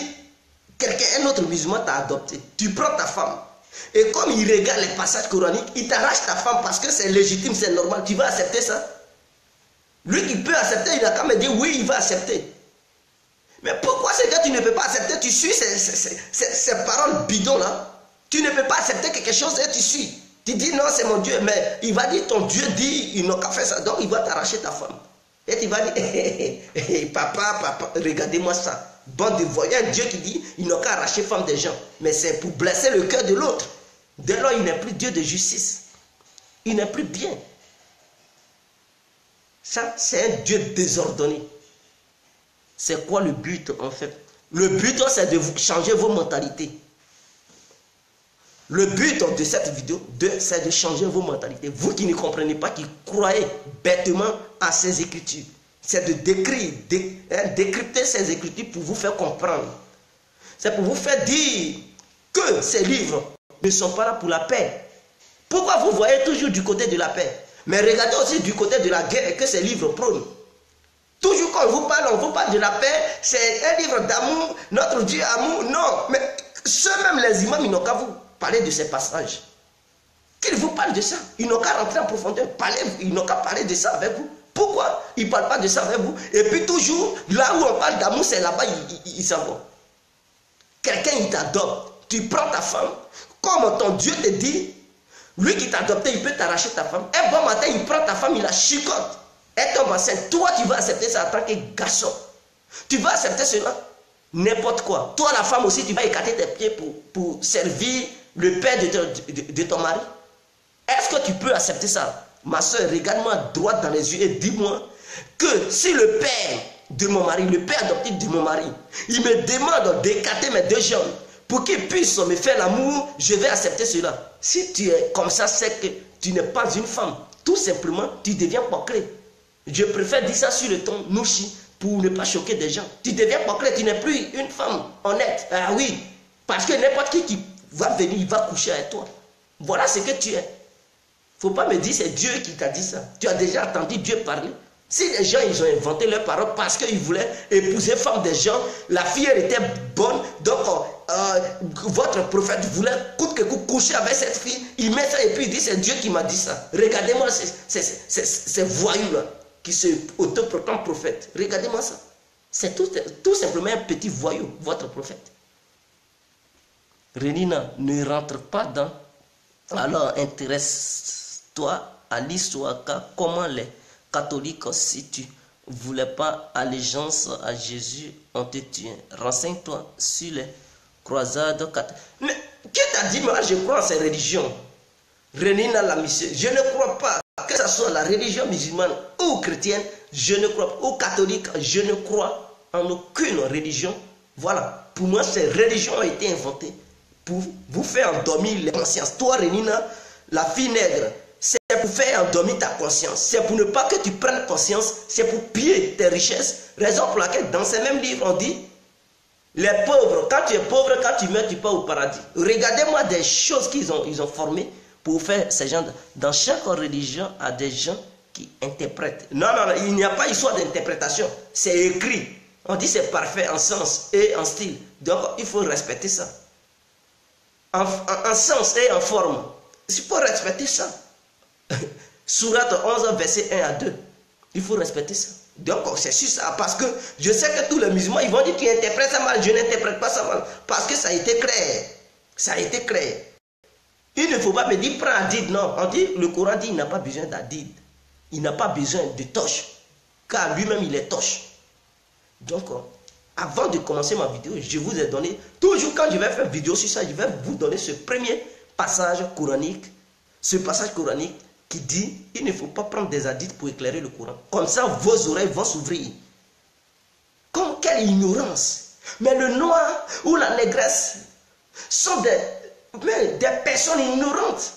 un autre musulman t'a adopté. Tu prends ta femme. Et comme il regarde les passages coraniques, il t'arrache ta femme parce que c'est légitime, c'est normal. Tu vas accepter ça? Lui qui peut accepter, il a quand même dit oui, il va accepter. Mais pourquoi c'est que tu ne peux pas accepter? Tu suis ces paroles bidons là. Tu ne peux pas accepter quelque chose et tu suis. Tu dis non, c'est mon Dieu. Mais il va dire ton Dieu dit, il n'a qu'à faire ça. Donc il va t'arracher ta femme. Et tu vas dire, papa, regardez-moi ça. Bande de voyants, Dieu qui dit, il n'a qu'à arracher femme des gens. Mais c'est pour blesser le cœur de l'autre. Dès lors, il n'est plus Dieu de justice. Il n'est plus bien. Ça, c'est un Dieu désordonné. C'est quoi le but en fait? Le but, c'est de vous changer vos mentalités. Le but de cette vidéo, c'est de changer vos mentalités. Vous qui ne comprenez pas, qui croyez bêtement à ces écritures. C'est de décrypter ces écritures pour vous faire comprendre. C'est pour vous faire dire que ces livres ne sont pas là pour la paix. Pourquoi vous voyez toujours du côté de la paix? Mais regardez aussi du côté de la guerre que ces livres prônent. Toujours quand on vous parle de la paix, c'est un livre d'amour, notre Dieu amour. Non, mais ceux-mêmes les imams, ils n'ont qu'à vous parler de ces passages. Qu'ils vous parlent de ça. Ils n'ont qu'à rentrer en profondeur, ils n'ont qu'à parler de ça avec vous. Pourquoi ils ne parlent pas de ça avec vous? Et puis toujours, là où on parle d'amour, c'est là-bas, ils s'en vont. Quelqu'un, il t'adopte. Tu prends ta femme, comme ton Dieu te dit, lui qui t'a adopté, il peut t'arracher ta femme. Un bon matin, il prend ta femme, il la chicote. Elle tombe enceinte. Toi, tu vas accepter ça en tant que garçon. Tu vas accepter cela. N'importe quoi. Toi, la femme aussi, tu vas écarter tes pieds pour servir le père de ton mari. Est-ce que tu peux accepter ça? Ma soeur, regarde-moi droit dans les yeux et dis-moi que si le père de mon mari, le père adoptif de mon mari, il me demande d'écarter mes 2 jambes pour qu'il puisse me faire l'amour, je vais accepter cela. Si tu es comme ça, c'est que tu n'es pas une femme. Tout simplement, tu deviens poclé. Je préfère dire ça sur le ton nouchi pour ne pas choquer des gens. Tu deviens poclé, tu n'es plus une femme honnête. Ah oui, parce que n'importe qui va venir, il va coucher avec toi. Voilà ce que tu es. Il ne faut pas me dire c'est Dieu qui t'a dit ça. Tu as déjà entendu Dieu parler. Si les gens ils ont inventé leurs paroles parce qu'ils voulaient épouser femme des gens, la fille elle était bonne, donc votre prophète voulait coûte que coûte coucher avec cette fille, il met ça et puis il dit c'est Dieu qui m'a dit ça. Regardez-moi ces voyous-là qui se autoproclament prophète. Regardez-moi ça. C'est tout simplement un petit voyou, votre prophète. Renina, ne rentre pas dans. Alors intéresse-toi à l'histoire, car comment les catholiques, si tu ne voulais pas allégeance à Jésus, on te tue. Renseigne-toi sur les croisades catholiques. Mais qui t'a dit, moi je crois en ces religions? Renina la mission, je ne crois pas que ce soit la religion musulmane ou chrétienne, je ne crois pas, ou catholique, je ne crois en aucune religion. Voilà, pour moi ces religions ont été inventées pour vous faire endormir les consciences. Toi Renina, la fille nègre, c'est pour faire endormir ta conscience. C'est pour ne pas que tu prennes conscience. C'est pour piller tes richesses. Raison pour laquelle dans ces mêmes livres on dit les pauvres, quand tu es pauvre, quand tu meurs, tu pars au paradis. Regardez-moi des choses qu'ils ont formées pour faire ces gens. Dans chaque religion, il y a des gens qui interprètent. Non, il n'y a pas histoire d'interprétation. C'est écrit. On dit c'est parfait en sens et en style. Donc, il faut respecter ça. En sens et en forme. Il faut respecter ça. Sourate 11, verset 1 à 2. Il faut respecter ça. Donc, c'est sur ça. Parce que je sais que tous les musulmans, ils vont dire tu interprètes ça mal. Je n'interprète pas ça mal. Parce que ça a été clair. Ça a été clair. Il ne faut pas me dire prends Hadith. Non. On dit, le Coran dit il n'a pas besoin d'Hadith. Il n'a pas besoin de torche. Car lui-même, il est torche. Donc, avant de commencer ma vidéo, je vous ai donné, toujours quand je vais faire une vidéo sur ça, je vais vous donner ce premier passage coranique. Ce passage coranique qui dit, il ne faut pas prendre des hadiths pour éclairer le Coran. Comme ça, vos oreilles vont s'ouvrir. Comme quelle ignorance. Mais le noir ou la négresse sont des personnes ignorantes.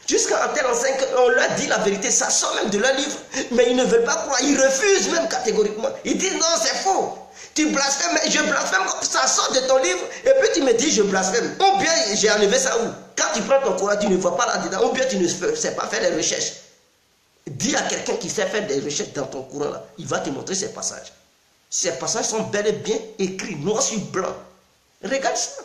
Jusqu'à tel enseigne qu'on leur dit la vérité, ça sort même de leur livre, mais ils ne veulent pas croire, ils refusent même catégoriquement. Ils disent non, c'est faux. Tu blasphèmes, mais je blasphème, ça sort de ton livre, et puis tu me dis je blasphème. Ou bien j'ai enlevé ça où? Quand tu prends ton Coran, tu ne vois pas là-dedans, ou bien tu ne sais pas faire des recherches. Dis à quelqu'un qui sait faire des recherches dans ton Coran là, il va te montrer ces passages. Ces passages sont bel et bien écrits, noir sur blanc. Regarde ça.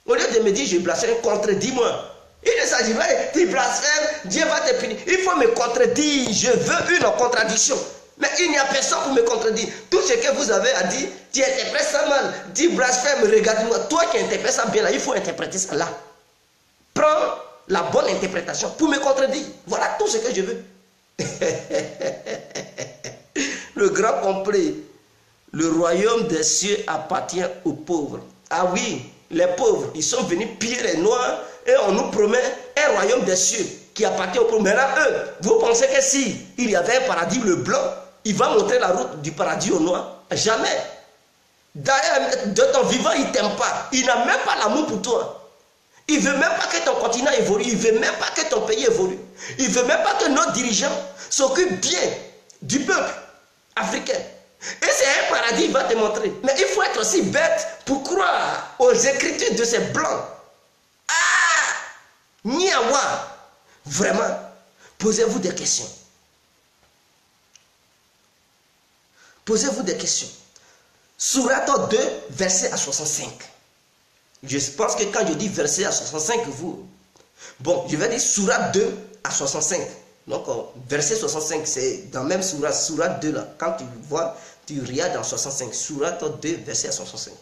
Au lieu de me dire je blasphème, contredis-moi. Il ne s'agit pas de tu blasphèmes, Dieu va te punir. Il faut me contredire. Je veux une contradiction. Mais il n'y a personne pour me contredire. Tout ce que vous avez à dire, tu interprètes ça mal. Dis blasphème, regarde-moi. Toi qui interprètes ça bien là, il faut interpréter ça là. Prends la bonne interprétation pour me contredire. Voilà tout ce que je veux. Le grand complet. Le royaume des cieux appartient aux pauvres. Ah oui, les pauvres, ils sont venus piller les noirs. Et on nous promet un royaume des cieux qui appartient aux pauvres. Mais là, eux, vous pensez que si il y avait un paradis le blanc, il va montrer la route du paradis au noir? Jamais. D'ailleurs, de ton vivant, il ne t'aime pas. Il n'a même pas l'amour pour toi. Il ne veut même pas que ton continent évolue. Il ne veut même pas que ton pays évolue. Il ne veut même pas que nos dirigeants s'occupent bien du peuple africain. Et c'est un paradis, il va te montrer. Mais il faut être aussi bête pour croire aux écritures de ces blancs. Niawa, vraiment, posez-vous des questions. Posez-vous des questions. Sourate 2, verset à 65. Je pense que quand je dis verset à 65, vous... Bon, je vais dire Sourate 2 à 65. Donc, verset 65, c'est dans même Sourate 2 là. Quand tu vois, tu regardes dans 65. Sourate 2, verset à 65.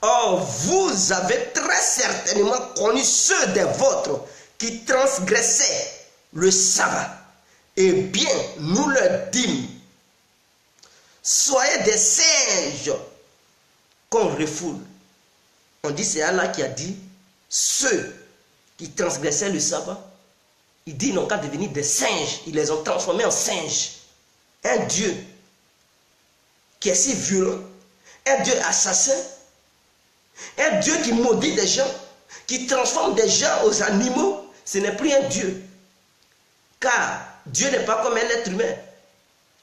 Or, vous avez très certainement connu ceux des vôtres qui transgressaient le sabbat. Eh bien, nous leur dîmes, soyez des singes qu'on refoule. On dit, c'est Allah qui a dit, ceux qui transgressaient le sabbat, il dit, ils n'ont qu'à devenir des singes. Ils les ont transformés en singes. Un Dieu qui est si violent, un Dieu assassin, un Dieu qui maudit des gens, qui transforme des gens aux animaux, ce n'est plus un Dieu. Car Dieu n'est pas comme un être humain.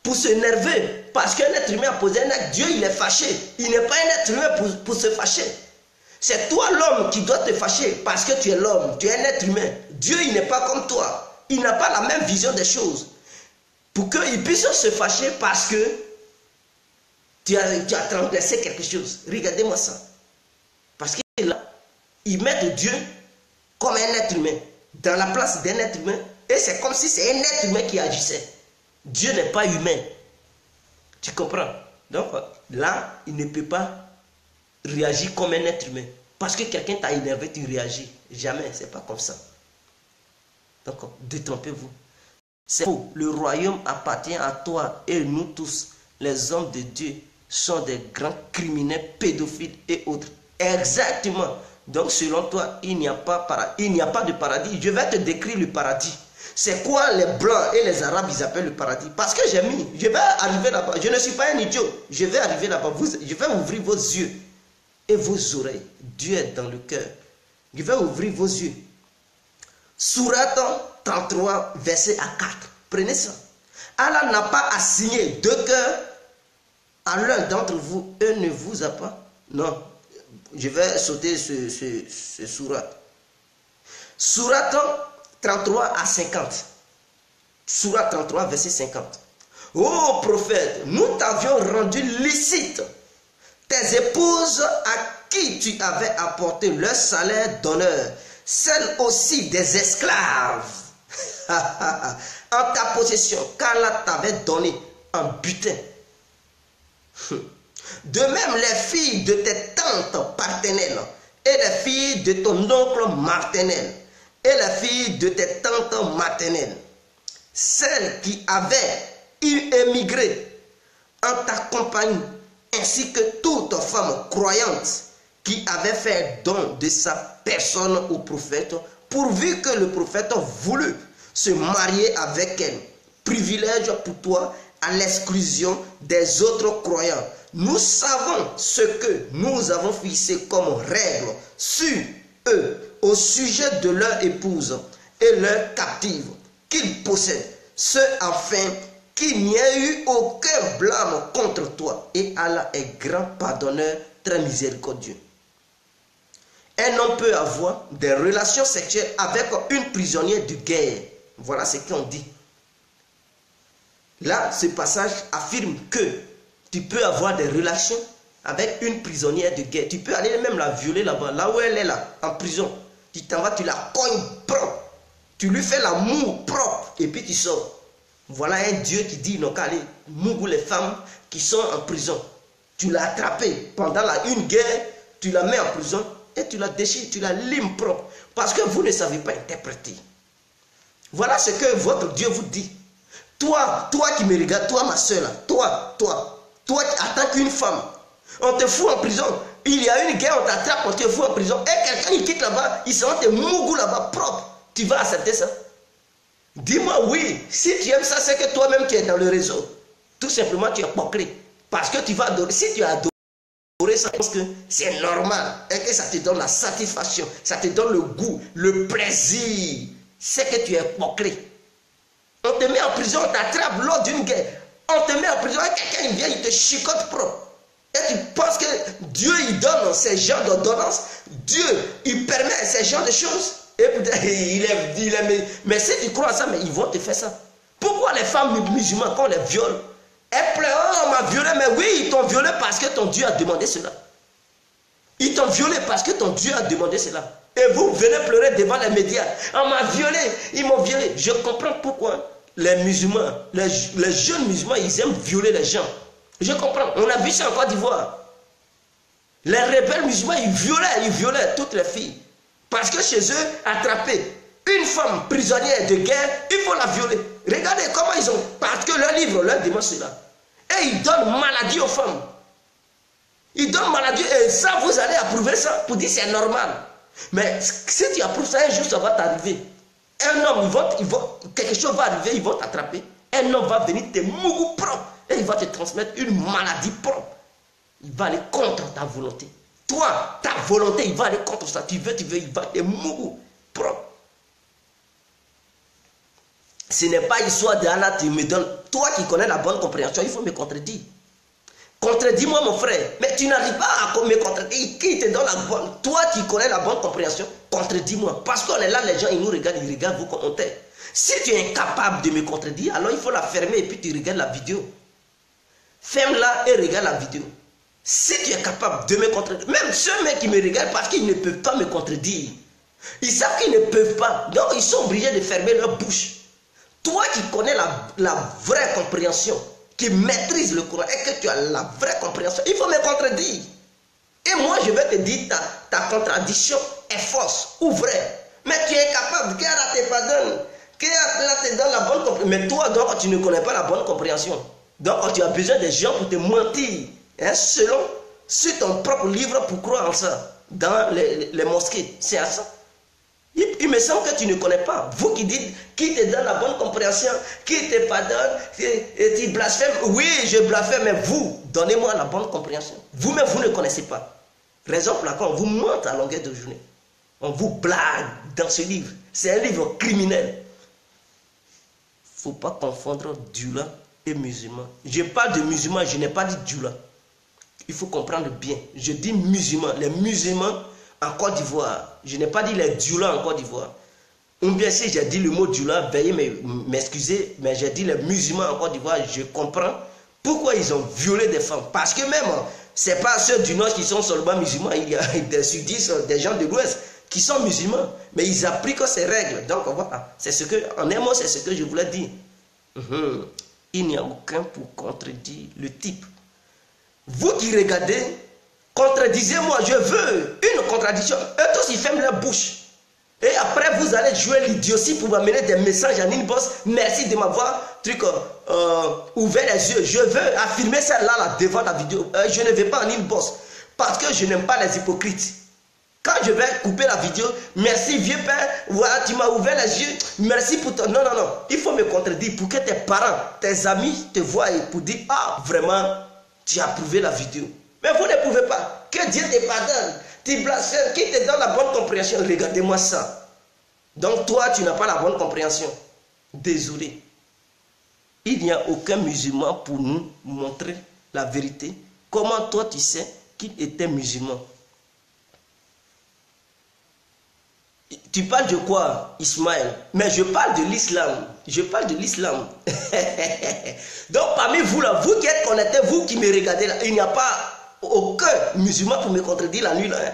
Pour s'énerver, parce qu'un être humain a posé un acte, Dieu il est fâché. Il n'est pas un être humain pour se fâcher. C'est toi l'homme qui doit te fâcher parce que tu es l'homme, tu es un être humain. Dieu il n'est pas comme toi. Il n'a pas la même vision des choses. Pour qu'il puisse se fâcher parce que tu as transgressé quelque chose. Regardez-moi ça. Parce que là, ils mettent Dieu comme un être humain, dans la place d'un être humain, et c'est comme si c'est un être humain qui agissait. Dieu n'est pas humain. Tu comprends? Donc là, il ne peut pas réagir comme un être humain. Parce que quelqu'un t'a énervé, tu réagis. Jamais, c'est pas comme ça. Donc, détrompez-vous. C'est faux. Le royaume appartient à toi et nous tous, les hommes de Dieu, sont des grands criminels, pédophiles et autres. Exactement. Donc, selon toi, il n'y a pas de paradis. Je vais te décrire le paradis. C'est quoi les Blancs et les Arabes, ils appellent le paradis? Parce que j'ai mis, je vais arriver là-bas. Je ne suis pas un idiot. Je vais arriver là-bas. Je vais ouvrir vos yeux et vos oreilles. Dieu est dans le cœur. Je vais ouvrir vos yeux. Sourate 33, verset à 4. Prenez ça. Allah n'a pas assigné deux cœurs à l'un d'entre vous. Eux ne vous a pas. Non. Je vais sauter ce sourate. Sourate 33 à 50. Sourate 33, verset 50. Ô prophète, nous t'avions rendu licite tes épouses à qui tu avais apporté leur salaire d'honneur, celles aussi des esclaves en ta possession, car là t'avais donné un butin. De même, les filles de tes tantes paternelles et les filles de ton oncle maternel et les filles de tes tantes maternelles, celles qui avaient émigré en ta compagnie, ainsi que toute femme croyante qui avait fait don de sa personne au prophète, pourvu que le prophète voulut se marier avec elle. Privilège pour toi à l'exclusion des autres croyants. Nous savons ce que nous avons fixé comme règle sur eux au sujet de leur épouse et leur captive qu'ils possèdent, ce afin qu'il n'y ait eu aucun blâme contre toi. Et Allah est grand pardonneur, très miséricordieux. Un homme peut avoir des relations sexuelles avec une prisonnière de guerre. Voilà ce qu'on dit. Là, ce passage affirme que tu peux avoir des relations avec une prisonnière de guerre. Tu peux aller même la violer là-bas, là où elle est là, en prison. Tu t'en vas, tu la cognes propre. Tu lui fais l'amour propre et puis tu sors. Voilà un Dieu qui dit, non, allez, mougou les femmes qui sont en prison. Tu l'as attrapée pendant une guerre, tu la mets en prison et tu la déchires, tu la limes propre. Parce que vous ne savez pas interpréter. Voilà ce que votre Dieu vous dit. Toi qui me regardes, toi ma soeur, toi qui attaques une femme, on te fout en prison. Il y a une guerre, on t'attrape, on te fout en prison. Et quelqu'un il quitte là-bas, il s'en te mougou là-bas propre. Tu vas accepter ça? Dis-moi oui. Si tu aimes ça, c'est que toi-même tu es dans le réseau. Tout simplement tu es pocré. Parce que tu vas adorer. Si tu as adoré ça, parce que c'est normal. Et que ça te donne la satisfaction. Ça te donne le goût, le plaisir. C'est que tu es pocré. On te met en prison, on t'attrape lors d'une guerre. On te met en prison et quelqu'un vient, il te chicote propre. Et tu penses que Dieu, il donne ces genres d'ordonnances. Dieu, il permet ces genres de choses. Et mais si tu crois à ça, mais ils vont te faire ça. Pourquoi les femmes musulmanes, quand on les viole, elles pleurent, oh, on m'a violé, mais oui, ils t'ont violé parce que ton Dieu a demandé cela. Ils t'ont violé parce que ton Dieu a demandé cela. Et vous venez pleurer devant les médias. On m'a violé, ils m'ont violé. Je comprends pourquoi les musulmans, les jeunes musulmans, ils aiment violer les gens. Je comprends. On a vu ça en Côte d'Ivoire. Les rebelles musulmans, ils violaient toutes les filles. Parce que chez eux, attraper une femme prisonnière de guerre, il faut la violer. Regardez comment ils ont... Parce que leur livre leur demande cela. Et ils donnent maladie aux femmes. Ils donnent maladie et ça, vous allez approuver ça pour dire c'est normal. Mais si tu approuves ça, un jour ça va t'arriver. Un homme, quelque chose va arriver, ils vont t'attraper. Un homme va venir te mougou propre et il va te transmettre une maladie propre. Il va aller contre ta volonté. Toi, ta volonté, il va aller contre ça. Tu veux, il va te mougou propre. Ce n'est pas histoire de Allah, tu me donnes. Toi qui connais la bonne compréhension, il faut me contredire. Contredis-moi, mon frère. Mais tu n'arrives pas à me contredire. Qui te donne la bonne? Toi qui connais la bonne compréhension, contredis-moi. Parce qu'on est là, les gens, ils nous regardent, ils regardent vos commentaires. Si tu es incapable de me contredire, alors il faut la fermer et puis tu regardes la vidéo. Ferme-la et regarde la vidéo. Si tu es capable de me contredire, même ceux qui me regardent parce qu'ils ne peuvent pas me contredire, ils savent qu'ils ne peuvent pas. Donc ils sont obligés de fermer leur bouche. Toi qui connais la vraie compréhension, qui maîtrise le Coran et que tu as la vraie compréhension, il faut me contredire. Et moi, je vais te dire, ta contradiction est fausse ou vraie. Mais tu es capable, que Allah te pardonne, que Allah te donne la bonne compréhension. Mais toi, donc, tu ne connais pas la bonne compréhension. Donc, tu as besoin des gens pour te mentir. Hein, sur ton propre livre pour croire en ça. Dans les mosquées, c'est à ça. Il me semble que tu ne connais pas. Vous qui dites, qui te donne la bonne compréhension, qui te pardonne, et tu blasphèmes. Oui, je blasphème, mais vous, donnez-moi la bonne compréhension. Vous-même, vous ne connaissez pas. Raison pour laquelle on vous mente à longueur de journée. On vous blague dans ce livre. C'est un livre criminel. Il ne faut pas confondre Djoula et musulman. Je parle de musulmans, je n'ai pas dit Djoula. Il faut comprendre bien. Je dis musulmans. Les musulmans en Côte d'Ivoire. Je n'ai pas dit les Djoula en Côte d'Ivoire. Ou bien si j'ai dit le mot du là, veuillez m'excuser, mais j'ai dit les musulmans en Côte d'Ivoire, je comprends pourquoi ils ont violé des femmes. Parce que même, ce n'est pas ceux du Nord qui sont seulement musulmans, il y a des sudistes, des gens de l'Ouest qui sont musulmans, mais ils appliquent ces règles. Donc voilà, c'est ce que, en un mot, c'est ce que je voulais dire. Il n'y a aucun pour contredire le type. Vous qui regardez, contredisez-moi, je veux une contradiction. Eux tous, ils ferment leur bouche. Et après, vous allez jouer l'idiotie pour m'amener des messages en inbox. Merci de m'avoir ouvert les yeux. Je veux affirmer ça là devant la vidéo. Je ne vais pas en inbox parce que je n'aime pas les hypocrites. Quand je vais couper la vidéo, merci vieux père, voilà, tu m'as ouvert les yeux, merci pour ton... Non, non, non, il faut me contredire pour que tes parents, tes amis te voient et pour dire, ah, vraiment, tu as approuvé la vidéo. Mais vous ne pouvez pas. Que Dieu te pardonne. Tu blasphèmes, qui te donne la bonne compréhension. Regardez-moi ça. Donc toi, tu n'as pas la bonne compréhension. Désolé. Il n'y a aucun musulman pour nous montrer la vérité. Comment toi, tu sais qu'il était musulman? Tu parles de quoi, Ismaël? Mais je parle de l'islam. Je parle de l'islam. Donc parmi vous là, vous qui êtes connectés, vous qui me regardez là, il n'y a pas aucun musulman pour me contredire la nuit là. Hein.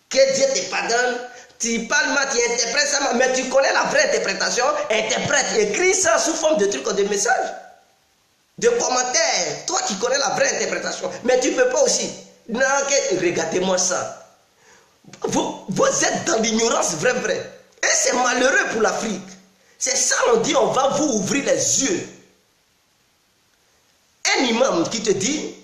Que Dieu te pardonne. Tu parles mal, tu interprètes ça, mais tu connais la vraie interprétation. Interprète, écris ça sous forme de trucs, de messages, de commentaires. Toi qui connais la vraie interprétation, mais tu ne peux pas aussi. Non, regardez-moi ça. Vous êtes dans l'ignorance vraie. Et c'est malheureux pour l'Afrique. C'est ça, on dit, on va vous ouvrir les yeux. Un imam qui te dit,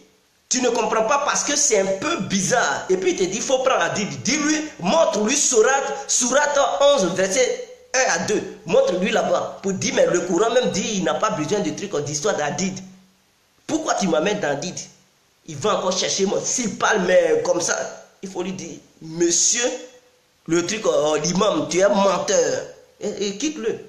tu ne comprends pas parce que c'est un peu bizarre. Et puis il te dit, il faut prendre Hadith. Dis-lui, montre-lui Sourate 11, verset 1 à 2. Montre-lui là-bas. Pour dire, mais le Coran même dit, il n'a pas besoin de trucs d'histoire d'Hadith. Pourquoi tu m'amènes dans Hadith? Il va encore chercher moi. S'il parle, mais comme ça, il faut lui dire, monsieur, le truc, l'imam, tu es menteur. Et quitte-le.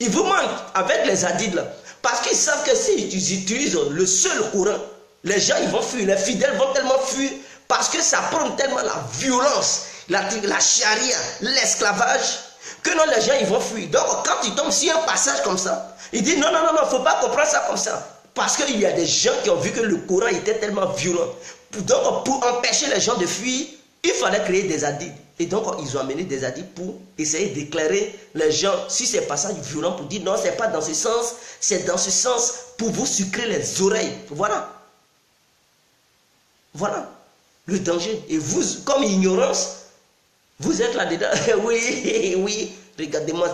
Il vous manque avec les hadiths là. Parce qu'ils savent que si ils utilisent le seul Coran, les gens ils vont fuir. Les fidèles vont tellement fuir parce que ça prend tellement la violence, la charia, l'esclavage, que non, les gens ils vont fuir. Donc quand ils tombent sur un passage comme ça, ils disent non, non, non, non, il ne faut pas comprendre ça comme ça. Parce qu'il y a des gens qui ont vu que le Coran était tellement violent. Donc pour empêcher les gens de fuir, il fallait créer des hadiths. Et donc, ils ont amené des hadiths pour essayer d'éclairer les gens sur ces passages violents pour dire non, c'est pas dans ce sens, c'est dans ce sens pour vous sucrer les oreilles. Voilà. Voilà le danger. Et vous, comme ignorance, vous êtes là-dedans. Oui, oui, regardez-moi.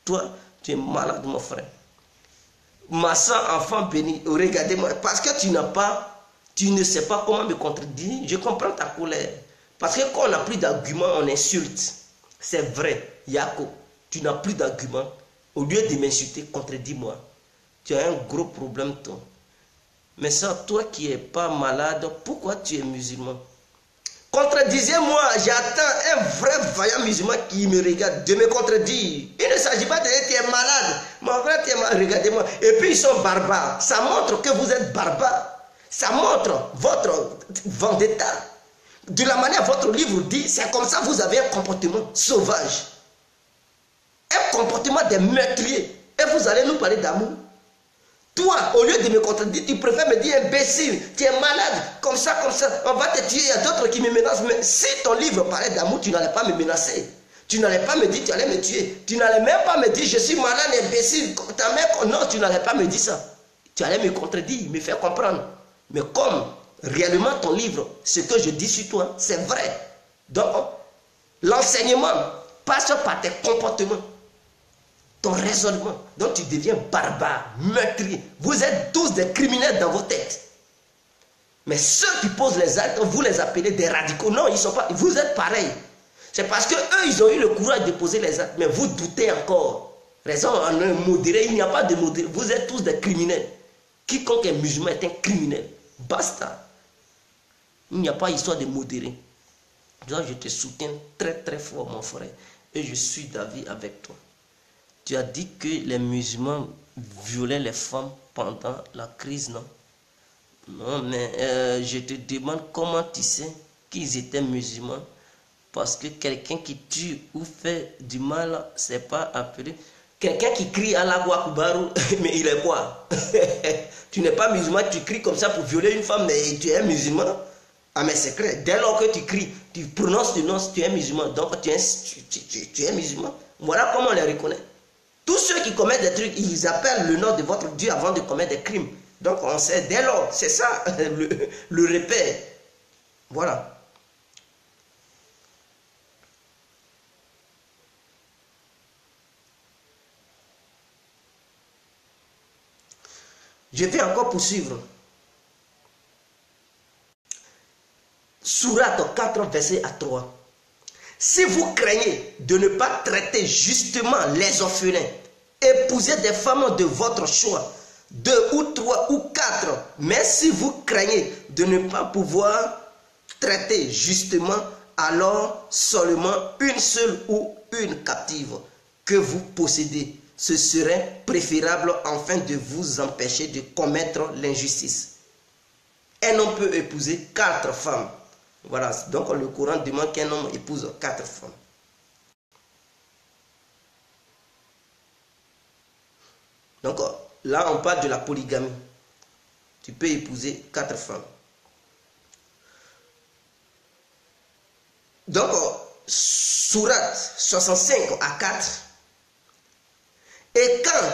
Toi, tu es malade, mon frère. Ma soeur, enfant béni, regardez-moi. Parce que tu ne sais pas comment me contredire. Je comprends ta colère. Parce que quand on n'a plus d'arguments, on insulte. C'est vrai, Yako, tu n'as plus d'arguments. Au lieu de m'insulter, contredis-moi. Tu as un gros problème, toi. Mais ça, toi qui n'es pas malade, pourquoi tu es musulman? Contredisez-moi, j'attends un vrai vaillant musulman qui me regarde de me contredire. Il ne s'agit pas de dire que tu es malade. Mon frère, tu es malade, regardez-moi. Et puis ils sont barbares. Ça montre que vous êtes barbares. Ça montre votre vendetta. De la manière votre livre dit, c'est comme ça vous avez un comportement sauvage. Un comportement de meurtrier. Et vous allez nous parler d'amour. Toi, au lieu de me contredire, tu préfères me dire imbécile, tu es malade, comme ça, on va te tuer. Il y a d'autres qui me menacent. Mais si ton livre parlait d'amour, tu n'allais pas me menacer. Tu n'allais pas me dire tu allais me tuer. Tu n'allais même pas me dire je suis malade, imbécile. Ta mère, non, tu n'allais pas me dire ça. Tu allais me contredire, me faire comprendre. Mais comme réellement ton livre, ce que je dis sur toi, c'est vrai. Donc, l'enseignement passe par tes comportements, ton raisonnement. Donc, tu deviens barbare, meurtrier. Vous êtes tous des criminels dans vos têtes. Mais ceux qui posent les actes, vous les appelez des radicaux. Non, ils ne sont pas. Vous êtes pareils. C'est parce qu'eux, ils ont eu le courage de poser les actes. Mais vous doutez encore. Raison en un modéré, il n'y a pas de modéré. Vous êtes tous des criminels. Quiconque est musulman est un criminel. Basta. Il n'y a pas histoire de modéré. Donc je te soutiens très très fort, mon frère. Et je suis d'avis avec toi. Tu as dit que les musulmans violaient les femmes pendant la crise, non? Non, mais je te demande comment tu sais qu'ils étaient musulmans Parce que quelqu'un qui tue ou fait du mal, c'est pas appelé. Quelqu'un qui crie Allah Akbar, mais il est quoi? Tu n'es pas musulman, tu cries comme ça pour violer une femme, mais tu es musulman. Ah mais c'est clair, dès lors que tu cries, tu prononces le nom, tu es musulman, donc tu es musulman. Voilà comment on les reconnaît. Tous ceux qui commettent des trucs, ils appellent le nom de votre Dieu avant de commettre des crimes. Donc on sait dès lors, c'est ça le repère. Voilà. Je vais encore poursuivre. Sourate 4, verset à 3. Si vous craignez de ne pas traiter justement les orphelins, épousez des femmes de votre choix, 2 ou 3 ou 4. Mais si vous craignez de ne pas pouvoir traiter justement, alors seulement une seule ou une captive que vous possédez. Ce serait préférable afin de vous empêcher de commettre l'injustice. Un homme peut épouser 4 femmes. Voilà, donc le Coran demande qu'un homme épouse 4 femmes. Donc là, on parle de la polygamie. Tu peux épouser 4 femmes. Donc, sourate 65 à 4. Et quand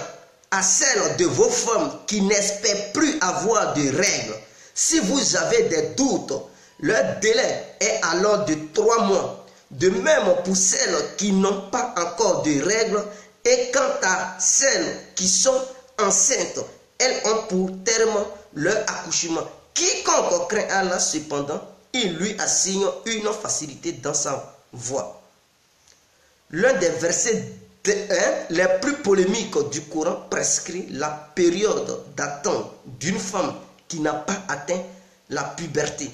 à celle de vos femmes qui n'espèrent plus avoir de règles, si vous avez des doutes, leur délai est alors de 3 mois. De même pour celles qui n'ont pas encore de règles. Et quant à celles qui sont enceintes, elles ont pour terme leur accouchement. Quiconque craint Allah, cependant, il lui assigne une facilité dans sa voie. L'un des versets les plus polémiques du Coran prescrit la période d'attente d'une femme qui n'a pas atteint la puberté,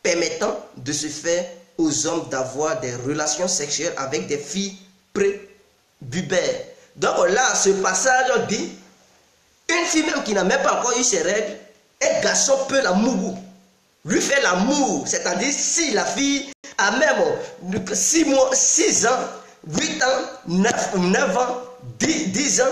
permettant de se faire aux hommes d'avoir des relations sexuelles avec des filles pré-pubères. Donc là, ce passage dit, une fille même qui n'a même pas encore eu ses règles, un garçon peut la mougou, lui faire l'amour, c'est-à-dire si la fille a même 6 mois, 6 ans, 8 ans, 9 ans, 10 ans,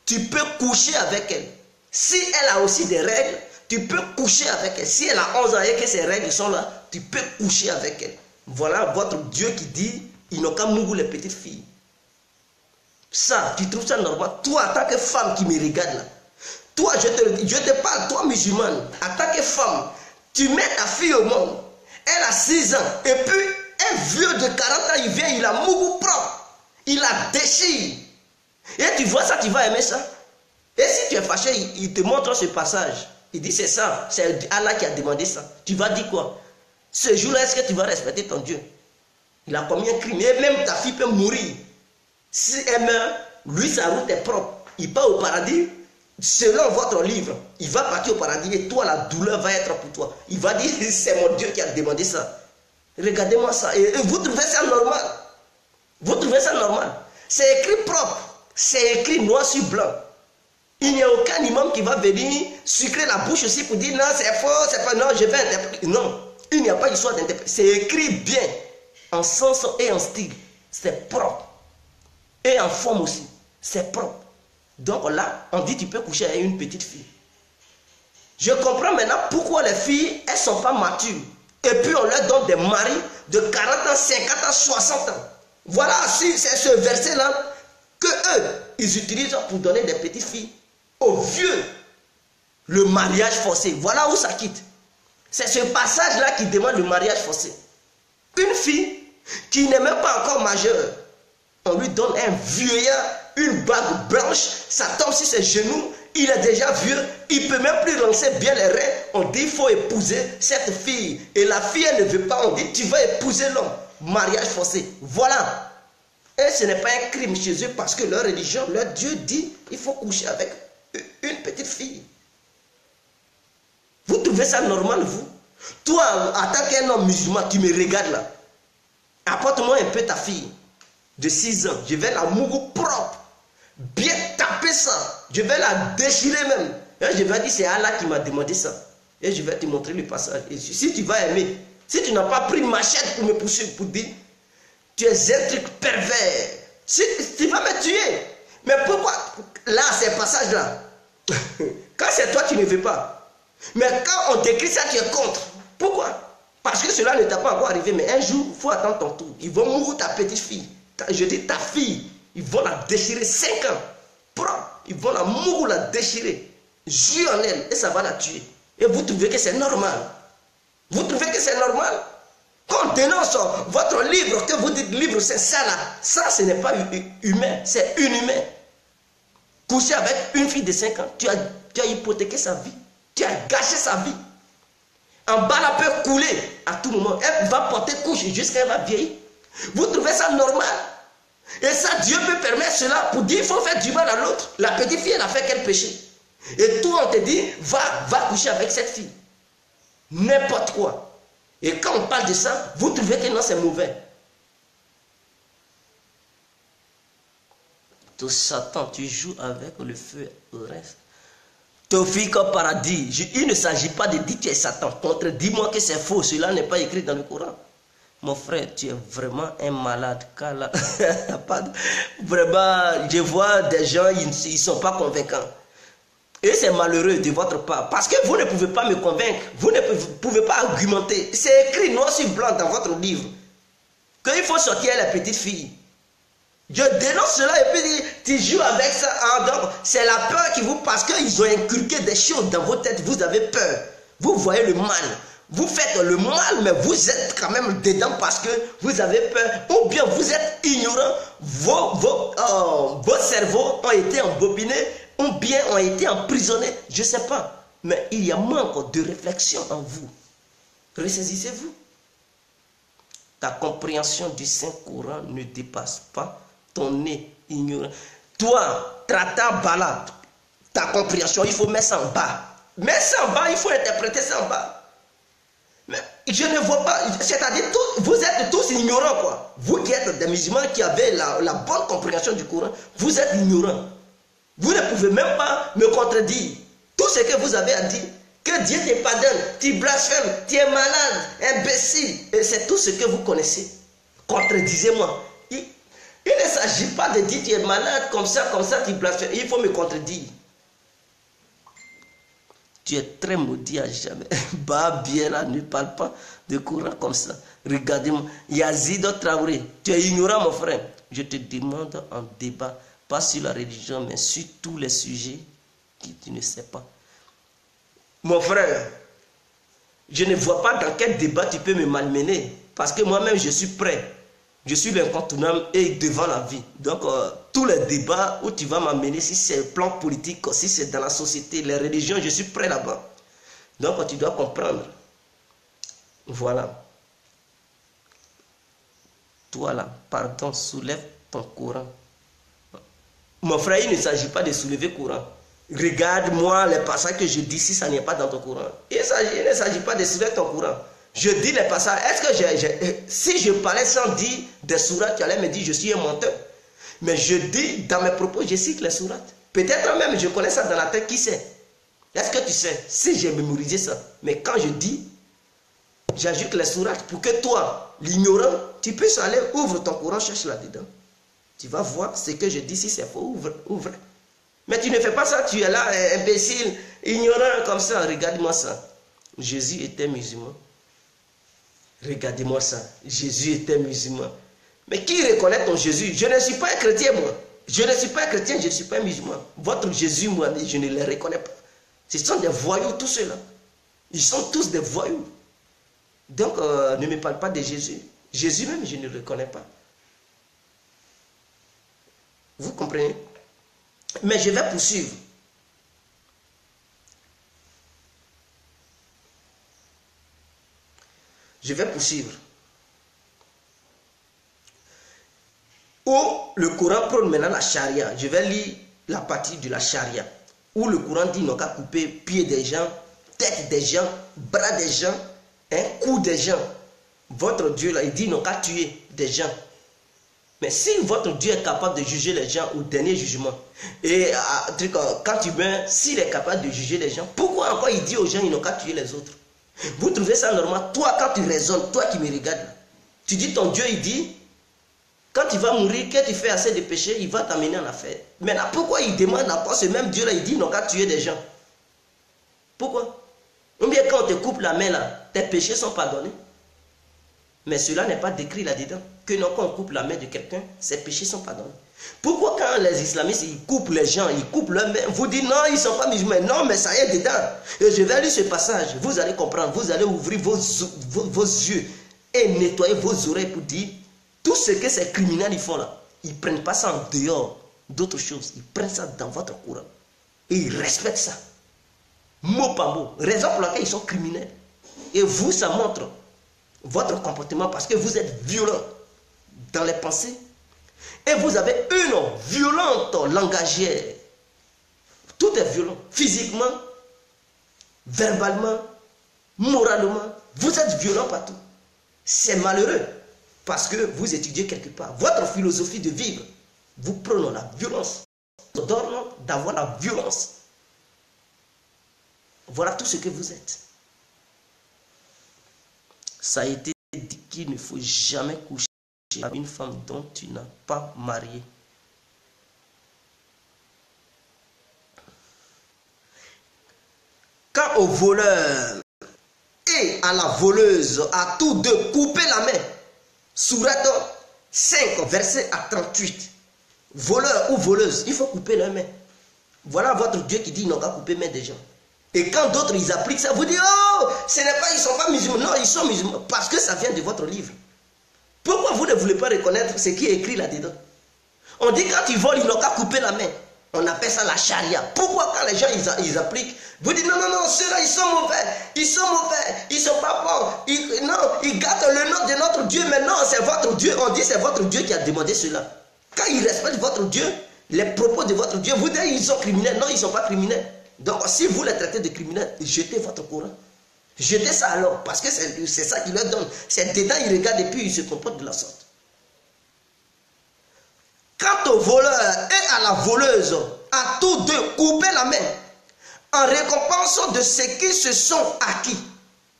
tu peux coucher avec elle. Si elle a aussi des règles, tu peux coucher avec elle. Si elle a 11 ans et que ses règles sont là, tu peux coucher avec elle. Voilà votre Dieu qui dit, ils n'ont qu'à mourir les petites filles. Ça, tu trouves ça normal? Toi, en tant que femme qui me regarde là, toi, je te parle, toi musulmane, en tant que femme, tu mets ta fille au monde, elle a 6 ans, et puis un vieux de 40 ans, il vient, il a mougou propre, il la déchire. Et tu vois ça, tu vas aimer ça. Et si tu es fâché, il te montre ce passage. Il dit c'est ça, c'est Allah qui a demandé ça. Tu vas dire quoi? Ce jour-là, est-ce que tu vas respecter ton Dieu? Il a commis un crime, et même ta fille peut mourir. Si elle meurt, lui, sa route est propre. Il part au paradis, selon votre livre. Il va partir au paradis et toi, la douleur va être pour toi. Il va dire, c'est mon Dieu qui a demandé ça. Regardez-moi ça. Et vous trouvez ça normal? Vous trouvez ça normal? C'est écrit propre. C'est écrit noir sur blanc. Il n'y a aucun imam qui va venir sucrer la bouche aussi pour dire non, c'est faux, c'est pas non, je vais interpréter. Non, il n'y a pas d'histoire d'interpréter. C'est écrit bien, en sens et en style. C'est propre. Et en forme aussi. C'est propre. Donc là, on dit tu peux coucher avec une petite fille. Je comprends maintenant pourquoi les filles, elles ne sont pas matures. Et puis on leur donne des maris de 40 ans, 50 ans, 60 ans. Voilà, c'est ce verset-là que eux, ils utilisent pour donner des petites filles aux vieux. Le mariage forcé. Voilà où ça quitte. C'est ce passage-là qui demande le mariage forcé. Une fille qui n'est même pas encore majeure, on lui donne un vieillard, une bague blanche, ça tombe sur ses genoux, il est déjà vieux, il ne peut même plus lancer bien les reins. On dit il faut épouser cette fille. Et la fille, elle ne veut pas, on dit tu vas épouser l'homme. Mariage forcé. Voilà. Et ce n'est pas un crime chez eux parce que leur religion, leur Dieu dit il faut coucher avec une petite fille. Vous trouvez ça normal, vous? Toi, en tant qu'un homme musulman, tu me regardes là. Apporte-moi un peu ta fille de 6 ans. Je vais la mougou propre. Bien taper ça. Je vais la déchirer même. Et je vais dire c'est Allah qui m'a demandé ça. Et je vais te montrer le passage. Et si tu vas aimer, si tu n'as pas pris une machette pour me pousser, pour dire Tu es un truc pervers. Tu vas me tuer. Mais pourquoi? Là, ces passages-là. Quand c'est toi, tu ne veux pas. Mais quand on décrit ça, tu es contre. Pourquoi? Parce que cela ne t'a pas encore arrivé. Mais un jour, il faut attendre ton tour. Ils vont mourir ta petite fille. Je dis ta fille. Ils vont la déchirer 5 ans. Propre. Ils vont la mourir, la déchirer. Jouer en elle. Et ça va la tuer. Et vous trouvez que c'est normal? Vous trouvez que c'est normal? Quand on dénonce votre livre, que vous dites livre, c'est ça là. Ça, ce n'est pas humain. C'est inhumain. Coucher avec une fille de 5 ans, tu as hypothéqué sa vie. Tu as gâché sa vie. En bas, elle peut couler à tout moment. Elle va porter couche jusqu'à elle va vieillir. Vous trouvez ça normal? Et ça, Dieu peut permettre cela pour dire qu'il faut faire du mal à l'autre. La petite fille, elle a fait quel péché? Et toi, on te dit, va coucher avec cette fille. N'importe quoi. Et quand on parle de ça, vous trouvez que non, c'est mauvais. Tout Satan, tu joues avec le feu au reste. Tawfiq au paradis. Il ne s'agit pas de dire que tu es Satan. Contredis-moi que c'est faux. Cela n'est pas écrit dans le Coran. Mon frère, tu es vraiment un malade. Vraiment, je vois des gens, ils ne sont pas convaincants. Et c'est malheureux de votre part. Parce que vous ne pouvez pas me convaincre. Vous ne pouvez pas argumenter. C'est écrit noir sur blanc dans votre livre. Qu'il faut sortir la petite fille. Je dénonce cela et puis tu joues avec ça. Ah, donc c'est la peur qui vous... Parce qu'ils ont inculqué des choses dans vos têtes. Vous avez peur. Vous voyez le mal. Vous faites le mal, mais vous êtes quand même dedans parce que vous avez peur. Ou bien vous êtes ignorant. Vos cerveaux ont été embobinés. Ou bien ont été emprisonnés. Je ne sais pas. Mais il y a manque de réflexion en vous. Ressaisissez-vous. Ta compréhension du Saint-Coran ne dépasse pas ton nez ignorant. Toi, traitant Bala, ta compréhension, il faut mettre ça en bas. Mets ça en bas, il faut interpréter ça en bas. Mais je ne vois pas, c'est-à-dire, vous êtes tous ignorants, quoi. Vous qui êtes des musulmans qui avez la bonne compréhension du Coran, vous êtes ignorants. Vous ne pouvez même pas me contredire. Tout ce que vous avez à dire, que Dieu te pardonne, tu blasphèmes, tu es malade, imbécile. Et c'est tout ce que vous connaissez. Contredisez-moi. Il ne s'agit pas de dire tu es malade, comme ça, tu blasphèmes. Il faut me contredire. Tu es très maudit à jamais. Bah bien là, ne parle pas de Coran comme ça. Regardez-moi. Yazid Traoré, tu es ignorant mon frère. Je te demande en débat, pas sur la religion, mais sur tous les sujets que tu ne sais pas. Mon frère, je ne vois pas dans quel débat tu peux me malmener. Parce que moi-même, je suis prêt. Je suis l'incontournable et devant la vie. Donc, tous les débats où tu vas m'amener, si c'est le plan politique, si c'est dans la société, les religions, je suis prêt là-bas. Donc, tu dois comprendre. Voilà. Toi là, pardon, soulève ton Coran. Mon frère, il ne s'agit pas de soulever le Coran. Regarde-moi les passages que je dis si ça n'est pas dans ton Coran. Il ne s'agit pas de soulever ton Coran. Je dis les passages. Est-ce que si je parlais sans dire des sourates, tu allais me dire je suis un menteur. Mais je dis dans mes propos, je cite les sourates. Peut-être même je connais ça dans la tête, qui sait? Est-ce que tu sais? Si j'ai mémorisé ça. Mais quand je dis, j'ajoute les sourates pour que toi, l'ignorant, tu puisses aller, ouvre ton Coran, cherche là-dedans. Tu vas voir ce que je dis, si c'est faux, ouvre. Mais tu ne fais pas ça, tu es là, imbécile, ignorant comme ça. Regarde-moi ça. Jésus était musulman. Regardez-moi ça. Jésus était musulman. Mais qui reconnaît ton Jésus? Je ne suis pas un chrétien, moi. Je ne suis pas un chrétien, je ne suis pas un musulman. Votre Jésus, moi, je ne les reconnais pas. Ce sont des voyous, tous ceux-là. Ils sont tous des voyous. Donc, ne me parle pas de Jésus. Jésus même, je ne le reconnais pas. Vous comprenez? Mais je vais poursuivre. Je vais poursuivre. Où le Coran prône maintenant la charia. Je vais lire la partie de la charia. Où le Coran dit non qu'à couper pieds des gens, tête des gens, bras des gens, cou des gens. Votre Dieu là, il dit non qu'à tuer des gens. Mais si votre Dieu est capable de juger les gens au dernier jugement, et quand tu meurs, s'il est capable de juger les gens, pourquoi encore il dit aux gens ils n'ont qu'à tuer les autres? Vous trouvez ça normal? Toi, quand tu raisonnes, toi qui me regardes, tu dis ton Dieu, il dit, Quand tu vas mourir, que tu fais assez de péché, il va t'amener en affaire. Maintenant, pourquoi il demande encore ce même Dieu-là, il dit non qu'à tuer des gens? Pourquoi? Ou bien quand on te coupe la main là, tes péchés sont pardonnés. Mais cela n'est pas décrit là-dedans. Que non, quand on coupe la main de quelqu'un, ses péchés sont pardonnés. Pourquoi quand les islamistes, ils coupent les gens, ils coupent leurs mains, vous dites non, ils ne sont pas musulmans. Non, mais ça y est dedans. Et je vais lire ce passage, vous allez comprendre, vous allez ouvrir vos yeux et nettoyer vos oreilles pour dire, tout ce que ces criminels ils font là, ils ne prennent pas ça en dehors d'autres choses. Ils prennent ça dans votre courant. Et ils respectent ça. Mot par mot. Raison pour laquelle ils sont criminels. Et vous, ça montre votre comportement parce que vous êtes violent dans les pensées. Et vous avez une violente langagière. Tout est violent. Physiquement, verbalement, moralement. Vous êtes violent partout. C'est malheureux. Parce que vous étudiez quelque part. Votre philosophie de vivre, vous prenez la violence. Vous donnez d'avoir la violence. Voilà tout ce que vous êtes. Ça a été dit qu'il ne faut jamais coucher avec une femme dont tu n'as pas marié. Quant au voleur et à la voleuse, à tous deux, coupez la main. Sourate 5, verset à 38. Voleur ou voleuse, il faut couper la main. Voilà votre Dieu qui dit il n'a qu'à couper main des gens. Et quand d'autres ils appliquent ça, vous dites oh, ce n'est pas, ils ne sont pas musulmans. Non, ils sont musulmans parce que ça vient de votre livre. Pourquoi vous ne voulez pas reconnaître ce qui est écrit là-dedans? On dit quand ils volent, ils n'ont qu'à couper la main. On appelle ça la charia. Pourquoi quand les gens ils appliquent, vous dites non, non, non, ceux-là ils sont mauvais, ils sont mauvais, ils sont pas bons, non, ils gâtent le nom de notre Dieu, mais non, c'est votre Dieu. On dit c'est votre Dieu qui a demandé cela. Quand ils respectent votre Dieu, les propos de votre Dieu, vous dites ils sont criminels. Non, ils ne sont pas criminels. Donc si vous les traitez de criminels, jetez votre Coran. Jetez ça alors, parce que c'est ça qui leur donne. C'est dedans, ils regardent et puis ils se comportent de la sorte. Quant au voleur et à la voleuse, à tous deux, coupez la main, en récompense de ce qu'ils se sont acquis,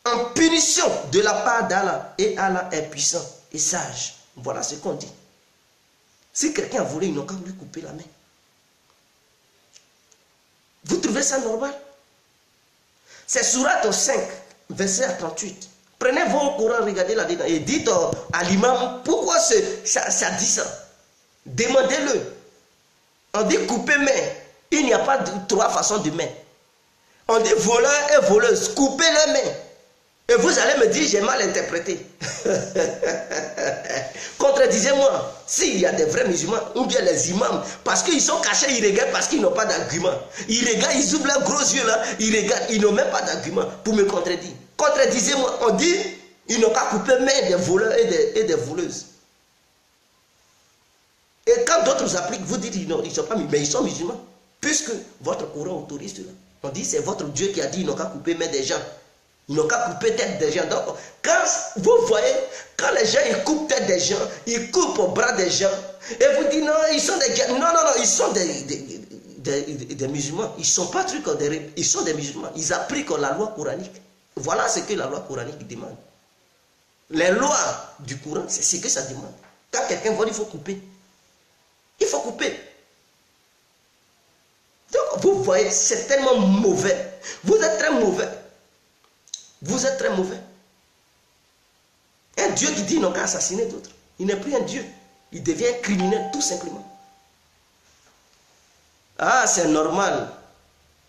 en punition de la part d'Allah. Et Allah est puissant et sage. Voilà ce qu'on dit. Si quelqu'un a volé, ils n'ont qu'à lui couper la main. Vous trouvez ça normal? C'est Sourate 5, verset 38. Prenez vos Coran, regardez là-dedans et dites à l'imam pourquoi ça dit ça. Demandez-le. On dit couper main. Il n'y a pas de trois façons de main. On dit voleur et voleuse. Coupez les mains. Et vous allez me dire j'ai mal interprété. Contredisez-moi. S'il y a des vrais musulmans ou bien les imams, parce qu'ils sont cachés, ils regardent parce qu'ils n'ont pas d'argument. Ils regardent, ils ouvrent leurs gros yeux là, ils regardent, ils n'ont même pas d'argument pour me contredire. Contredisez-moi. On dit ils n'ont qu'à couper main des voleurs et des voleuses. Et quand d'autres appliquent, vous dites ils ne sont pas musulmans, mais ils sont musulmans. Puisque votre Coran autorise cela. On dit c'est votre Dieu qui a dit ils n'ont qu'à couper main des gens. Ils n'ont qu'à couper tête des gens. Donc, quand vous voyez, quand les gens ils coupent tête des gens, ils coupent au bras des gens, et vous dites non, ils sont des non, non, non, ils sont des musulmans. Ils ne sont pas trucs ils sont des musulmans. Ils appliquent la loi coranique. Voilà ce que la loi coranique demande. Les lois du Coran, c'est ce que ça demande. Quand quelqu'un vole, il faut couper. Il faut couper. Donc, vous voyez, c'est tellement mauvais. Vous êtes très mauvais. Vous êtes très mauvais. Un Dieu qui dit non qu'à assassiner d'autres. Il n'est plus un Dieu. Il devient un criminel tout simplement. Ah, c'est normal.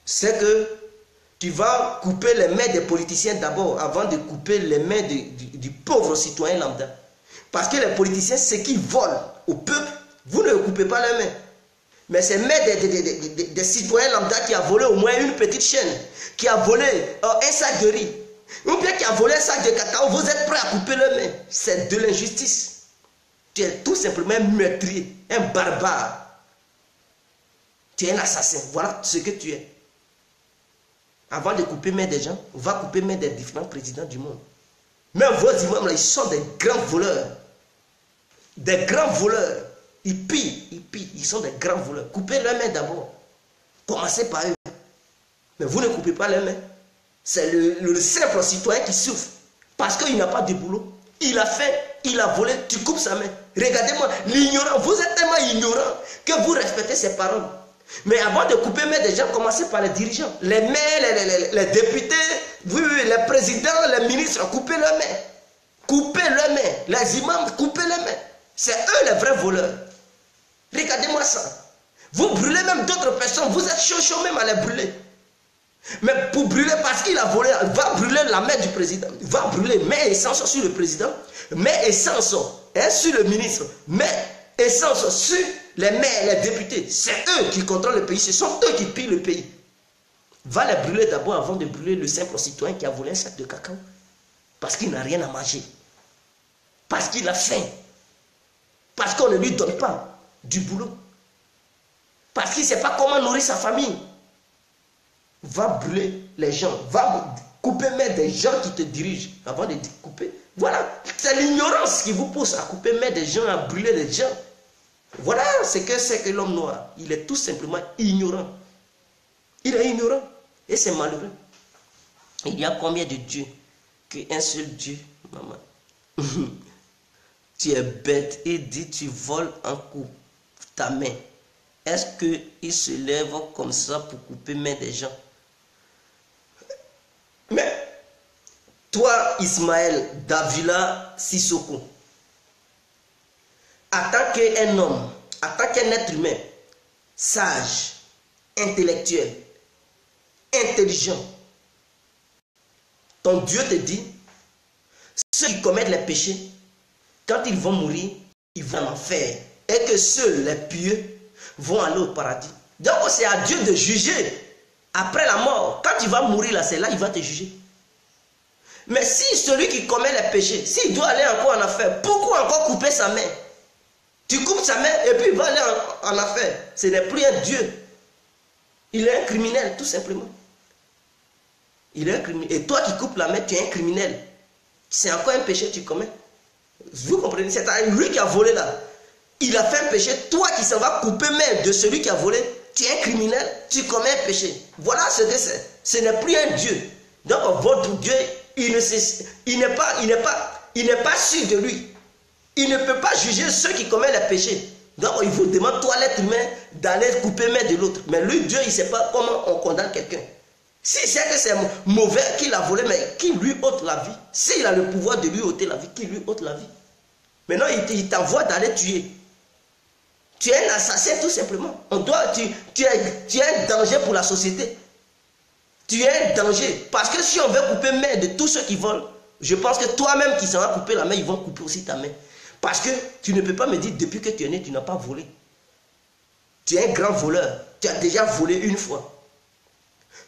C'est que tu vas couper les mains des politiciens d'abord avant de couper les mains du pauvre citoyen lambda. Parce que les politiciens, ceux qui volent au peuple, vous ne coupez pas les mains. Mais c'est mains des citoyens lambda qui a volé au moins une petite chaîne, qui a volé un sac de riz, ou bien qui a volé un sac de cacao, vous êtes prêts à couper les mains. C'est de l'injustice. Tu es tout simplement un meurtrier, un barbare. Tu es un assassin. Voilà ce que tu es. Avant de couper les mains des gens, on va couper les mains des différents présidents du monde. Même vos imams là, ils sont des grands voleurs. Des grands voleurs. Ils pillent, ils sont des grands voleurs. Coupez les mains d'abord. Commencez par eux. Mais vous ne coupez pas les mains. C'est le simple citoyen qui souffre. Parce qu'il n'a pas de boulot. Il a fait, il a volé, tu coupes sa main. Regardez-moi, l'ignorant, vous êtes tellement ignorant que vous respectez ses paroles. Mais avant de couper main des gens, commencez par les dirigeants. Les maires, les députés, oui, les présidents, les ministres, coupez leurs mains. Coupez leurs mains. Les imams, coupez les mains. C'est eux les vrais voleurs. Regardez-moi ça. Vous brûlez même d'autres personnes. Vous êtes chaud même à les brûler. Mais pour brûler, parce qu'il a volé, va brûler la main du président. Va brûler, met essence sur le président. Met essence sur le ministre. Met essence sur les maires, les députés. C'est eux qui contrôlent le pays. Ce sont eux qui pillent le pays. Va les brûler d'abord avant de brûler le simple citoyen qui a volé un sac de cacao. Parce qu'il n'a rien à manger. Parce qu'il a faim. Parce qu'on ne lui donne pas du boulot. Parce qu'il ne sait pas comment nourrir sa famille. Va brûler les gens. Va couper main des gens qui te dirigent avant de couper. Voilà. C'est l'ignorance qui vous pousse à couper main des gens, à brûler les gens. Voilà ce que c'est que l'homme noir. Il est tout simplement ignorant. Il est ignorant. Et c'est malheureux. Il y a combien de dieux qu'un seul Dieu, maman. Tu es bête et dit tu voles en coup ta main. Est-ce qu'il se lève comme ça pour couper main des gens? Mais toi, Ismaël Davila Sissoko, en tant qu'un homme, en tant qu'un être humain, sage, intellectuel, intelligent, ton Dieu te dit, ceux qui commettent les péchés, quand ils vont mourir, ils vont en enfer. Et que seuls les pieux vont aller au paradis. Donc c'est à Dieu de juger après la mort. Quand tu vas mourir là, c'est là il va te juger. Mais si celui qui commet les péchés, s'il doit aller encore en enfer, pourquoi encore couper sa main? Tu coupes sa main et puis il va aller en enfer. Ce n'est plus un Dieu. Il est un criminel, tout simplement. Il est un criminel. Et toi qui coupes la main, tu es un criminel. C'est encore un péché que tu commets. Vous comprenez? C'est lui qui a volé là. Il a fait un péché. Toi qui s'en vas couper main de celui qui a volé, tu es un criminel, tu commets un péché. Voilà ce que c'est. Ce n'est plus un Dieu. Donc votre Dieu, il n'est pas sûr de lui. Il ne peut pas juger ceux qui commettent les péchés. Donc il vous demande, toi l'être humain, d'aller couper main de l'autre. Mais lui, Dieu, il ne sait pas comment on condamne quelqu'un. Si c'est que c'est mauvais qu'il a volé, mais qui lui ôte la vie? S'il a le pouvoir de lui ôter la vie, qui lui ôte la vie? Maintenant, il t'envoie d'aller tuer. Tu es un assassin tout simplement. Tu es un danger pour la société. Tu es un danger. Parce que si on veut couper main de tous ceux qui volent, je pense que toi-même qui s'en vas couper la main, ils vont couper aussi ta main. Parce que tu ne peux pas me dire depuis que tu es né, tu n'as pas volé. Tu es un grand voleur. Tu as déjà volé une fois.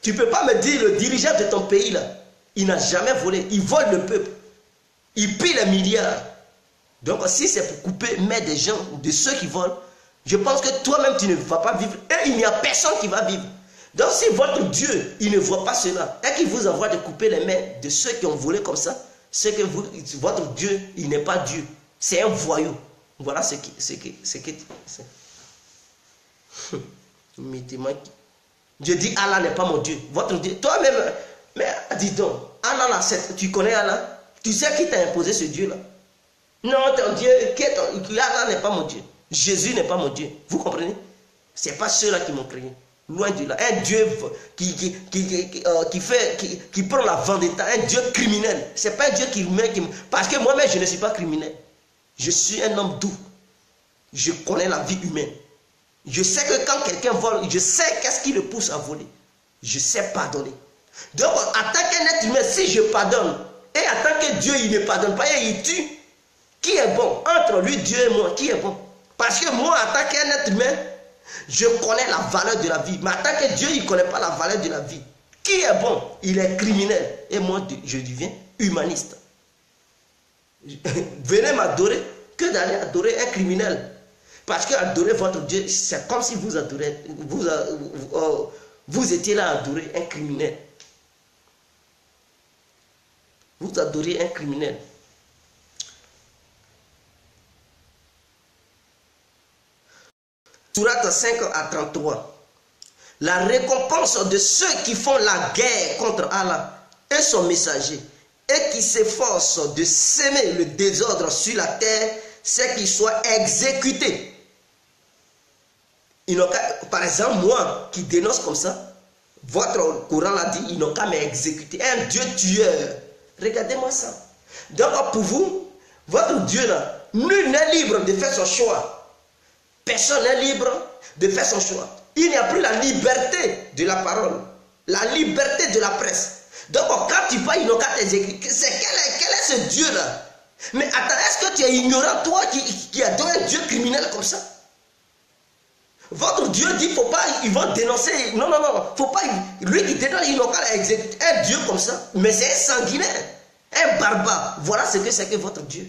Tu ne peux pas me dire le dirigeant de ton pays là, il n'a jamais volé. Il vole le peuple. Il pille les milliards. Donc si c'est pour couper main des gens, de ceux qui volent, je pense que toi-même tu ne vas pas vivre. Et il n'y a personne qui va vivre. Donc si votre Dieu, il ne voit pas cela, et qu'il vous envoie de couper les mains de ceux qui ont volé comme ça, c'est que votre Dieu, il n'est pas Dieu. C'est un voyou. Voilà ce que c'est. Je dis Allah n'est pas mon Dieu. Votre Dieu, toi-même, mais dis donc, Allah là, tu connais Allah? Tu sais qui t'a imposé ce Dieu là? Non, ton Dieu, Allah n'est pas mon Dieu. Jésus n'est pas mon Dieu. Vous comprenez? Ce n'est pas ceux-là qui m'ont créé. Loin de là. Un Dieu qui prend la vendetta, un Dieu criminel. Ce n'est pas un Dieu qui met. Parce que moi-même, je ne suis pas criminel. Je suis un homme doux. Je connais la vie humaine. Je sais que quand quelqu'un vole, je sais qu'est-ce qui le pousse à voler. Je sais pardonner. Donc, en tant qu'un être humain, si je pardonne, et en tant que Dieu, il ne pardonne pas et il tue, qui est bon? Entre lui, Dieu et moi, qui est bon? Parce que moi, en tant qu'un être humain, je connais la valeur de la vie. Mais en tant que Dieu, il ne connaît pas la valeur de la vie. Qui est bon? Il est criminel. Et moi, je deviens humaniste. Venez m'adorer que d'aller adorer un criminel. Parce que adorer votre Dieu, c'est comme si vous adorez, vous étiez là à adorer un criminel. Vous adorez un criminel. Sourate 5 à 33. La récompense de ceux qui font la guerre contre Allah et son messager et qui s'efforce de semer le désordre sur la terre, c'est qu'il soit exécuté. Par exemple, moi qui dénonce comme ça, votre Coran l'a dit, ils n'ont qu'à m'exécuter. Un Dieu tueur. Regardez-moi ça. Donc pour vous, votre Dieu là, nul n'est libre de faire son choix. Personne n'est libre de faire son choix. Il n'y a plus la liberté de la parole, la liberté de la presse. Donc quand tu parles, ils n'ont qu'à t'exécuter. Quel est ce Dieu là? Mais attends, est-ce que tu es ignorant, toi qui adore un Dieu criminel comme ça? Votre Dieu dit, faut pas, ils vont dénoncer. Non, faut pas. Lui qui dénonce, ils n'ont qu'à exécuter. Un Dieu comme ça, mais c'est un sanguinaire, un barbare. Voilà ce que c'est que votre Dieu.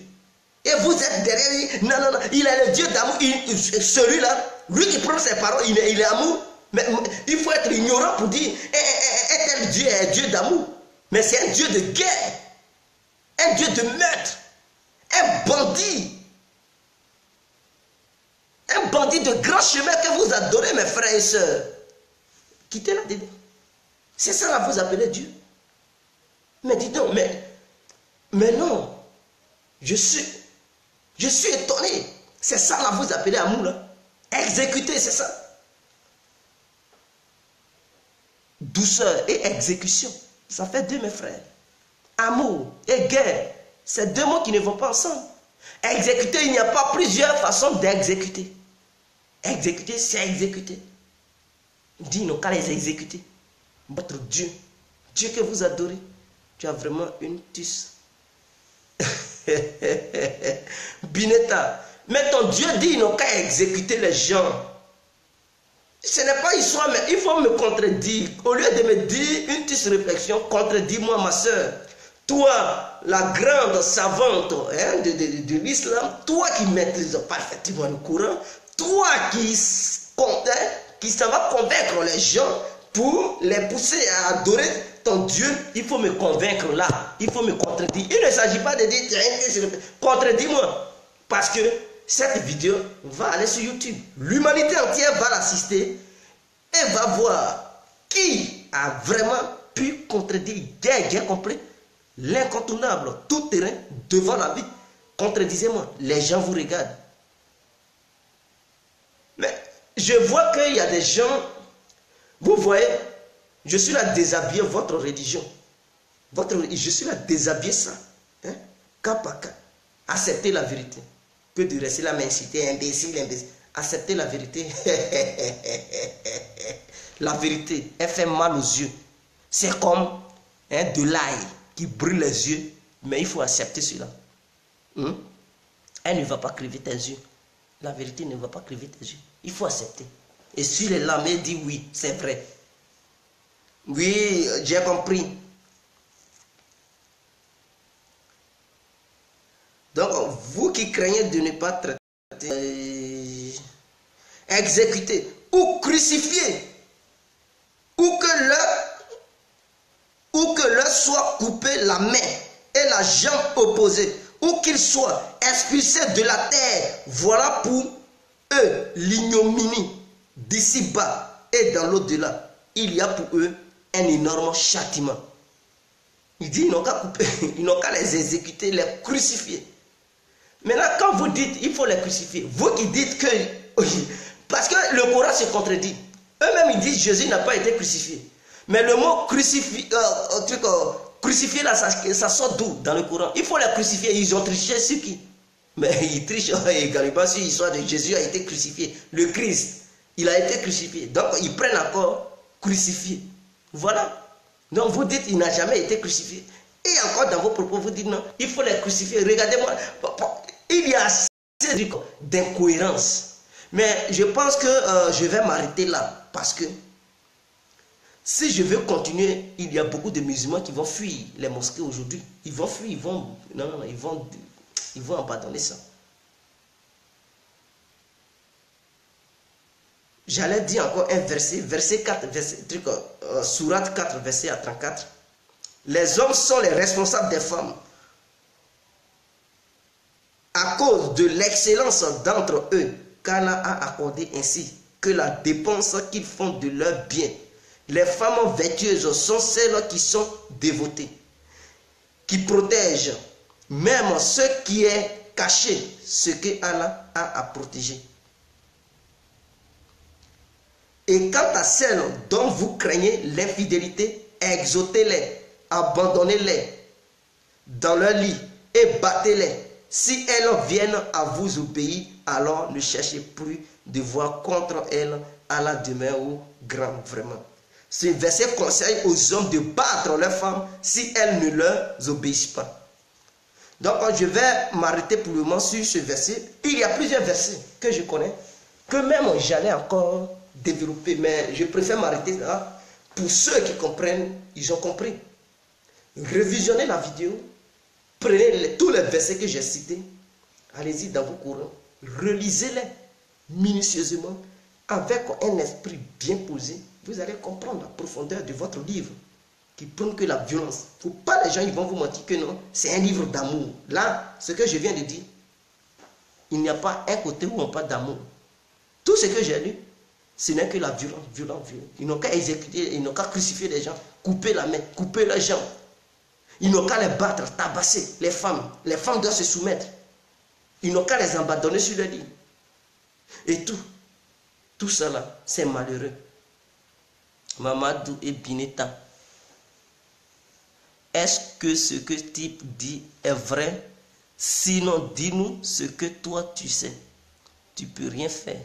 Et vous êtes derrière lui. Non, il est le Dieu d'amour. Celui-là, lui qui prend ses paroles, il est amour. Mais il faut être ignorant pour dire, un tel Dieu est un Dieu d'amour. Mais c'est un Dieu de guerre, un Dieu de meurtre, un bandit. Un bandit de grand chemin que vous adorez, mes frères et sœurs. Quittez-la dedans. C'est ça là, vous appelez Dieu. Mais dis donc, mais non. Je suis étonné. C'est ça là, vous appelez amour là. Exécuter, c'est ça. Douceur et exécution. Ça fait deux, mes frères. Amour et guerre. C'est deux mots qui ne vont pas ensemble. Exécuter, il n'y a pas plusieurs façons d'exécuter. Exécuter, c'est exécuter. Dis, non, qu'à les exécuter. Votre Dieu, Dieu que vous adorez, tu as vraiment une tuce. Binetta, mais ton Dieu dit, non, qu'à exécuter les gens. Ce n'est pas histoire, mais il faut me contredire. Au lieu de me dire une petite réflexion, contredis-moi, ma soeur. Toi, la grande savante de l'islam, toi qui maîtrises parfaitement le Coran, toi qui ça va convaincre les gens pour les pousser à adorer ton Dieu, il faut me convaincre là, il faut me contredire. Il ne s'agit pas de dire, contredis-moi, parce que cette vidéo va aller sur YouTube. L'humanité entière va l'assister et va voir qui a vraiment pu contredire, bien compris, l'incontournable, tout terrain, devant la vie. Contredisez-moi, les gens vous regardent. Mais je vois qu'il y a des gens, vous voyez, je suis là déshabiller votre religion. Je suis là déshabiller ça. Hein? Cas par cas. Acceptez la vérité. Que de rester là, m'inciter, imbécile. Acceptez la vérité. La vérité, elle fait mal aux yeux. C'est comme de l'ail qui brûle les yeux, mais il faut accepter cela. Elle ne va pas crever tes yeux. La vérité ne va pas crever tes yeux. Il faut accepter. Et sur les lames, il dit oui, c'est vrai. Oui, j'ai compris. Donc, vous qui craignez de ne pas traiter, exécuter ou crucifier, ou que leur soit coupé la main et la jambe opposée, ou qu'ils soient expulsés de la terre, voilà pour eux l'ignominie d'ici-bas et dans l'au-delà. Il y a pour eux un énorme châtiment. Il dit, ils n'ont qu'à couper, ils n'ont qu'à les exécuter, les crucifier. Maintenant, quand vous dites, il faut les crucifier, vous qui dites que, parce que le Coran se contredit. Eux-mêmes, ils disent, Jésus n'a pas été crucifié. Mais le mot crucifié là, ça sort d'où dans le Coran? Il faut les crucifier. Ils ont triché sur qui? Mais ils trichent également sur l'histoire de Jésus a été crucifié. Le Christ, il a été crucifié. Donc, ils prennent encore crucifié. Voilà. Donc, vous dites, il n'a jamais été crucifié. Et encore dans vos propos, vous dites non, il faut les crucifier. Regardez-moi, il y a assez d'incohérence. Mais je pense que je vais m'arrêter là. Parce que si je veux continuer, il y a beaucoup de musulmans qui vont fuir les mosquées aujourd'hui. Ils vont fuir, ils vont abandonner ça. J'allais dire encore un verset 4, sourate 4, verset à 34. Les hommes sont les responsables des femmes à cause de l'excellence d'entre eux qu'Allah a accordé ainsi que la dépense qu'ils font de leurs biens. Les femmes vertueuses sont celles qui sont dévotées. qui protège même ce qui est caché, ce que Allah a à protéger. Et quant à celles dont vous craignez l'infidélité, exhortez-les, abandonnez-les dans leur lit et battez-les. Si elles viennent à vous obéir, alors ne cherchez plus de voir contre elles à la demeure au grand, vraiment. Ce verset conseille aux hommes de battre leurs femmes si elles ne leur obéissent pas. Donc je vais m'arrêter pour le moment sur ce verset. Il y a plusieurs versets que je connais, que même j'allais encore développer, mais je préfère m'arrêter là. Pour ceux qui comprennent, ils ont compris. Revisionnez la vidéo, prenez tous les versets que j'ai cités, allez-y dans vos courants, relisez-les minutieusement, avec un esprit bien posé, vous allez comprendre la profondeur de votre livre, qui prône que la violence. Il ne faut pas les gens ils vont vous mentir que non, c'est un livre d'amour. Là, ce que je viens de dire, il n'y a pas un côté où on parle d'amour. Tout ce que j'ai lu, ce n'est que la violence, violence. Ils n'ont qu'à exécuter, ils n'ont qu'à crucifier les gens, couper la main, couper leurs jambes. Ils n'ont qu'à les battre, tabasser les femmes. Les femmes doivent se soumettre. Ils n'ont qu'à les abandonner sur le lit. Et tout cela, c'est malheureux. Mamadou et Bineta, est-ce que ce que Type dit est vrai? Sinon, dis-nous ce que toi tu sais. Tu ne peux rien faire.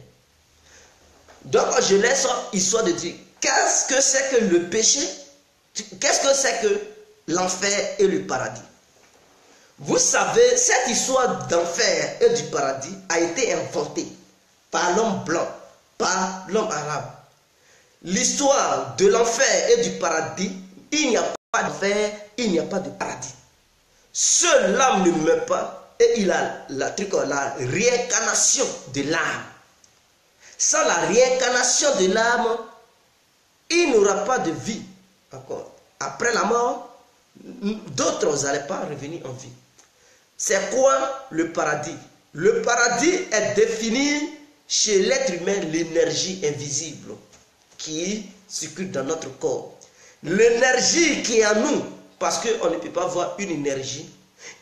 Donc, je laisse histoire de dire, qu'est-ce que c'est que le péché? Qu'est-ce que c'est que l'enfer et le paradis? Vous savez, cette histoire d'enfer et du paradis a été inventée par l'homme blanc, par l'homme arabe. L'histoire de l'enfer et du paradis, il n'y a pas d'enfer, il n'y a pas de paradis. Seul l'âme ne meurt pas et il a la réincarnation de l'âme. Sans la réincarnation de l'âme, il n'aura pas de vie. Encore. Après la mort, d'autres n'allaient pas revenir en vie. C'est quoi le paradis? Le paradis est défini chez l'être humain l'énergie invisible qui circule dans notre corps. L'énergie qui est en nous, parce qu'on ne peut pas voir une énergie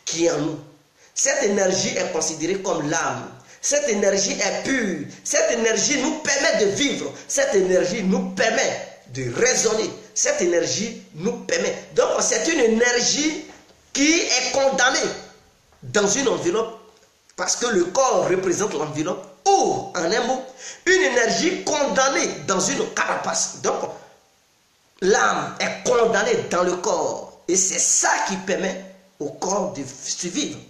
qui est en nous. Cette énergie est considérée comme l'âme. Cette énergie est pure. Cette énergie nous permet de vivre. Cette énergie nous permet de raisonner. Cette énergie nous permet. Donc c'est une énergie qui est condamnée dans une enveloppe parce que le corps représente l'enveloppe. Ou, en un mot, une énergie condamnée dans une carapace. Donc, l'âme est condamnée dans le corps. Et c'est ça qui permet au corps de survivre.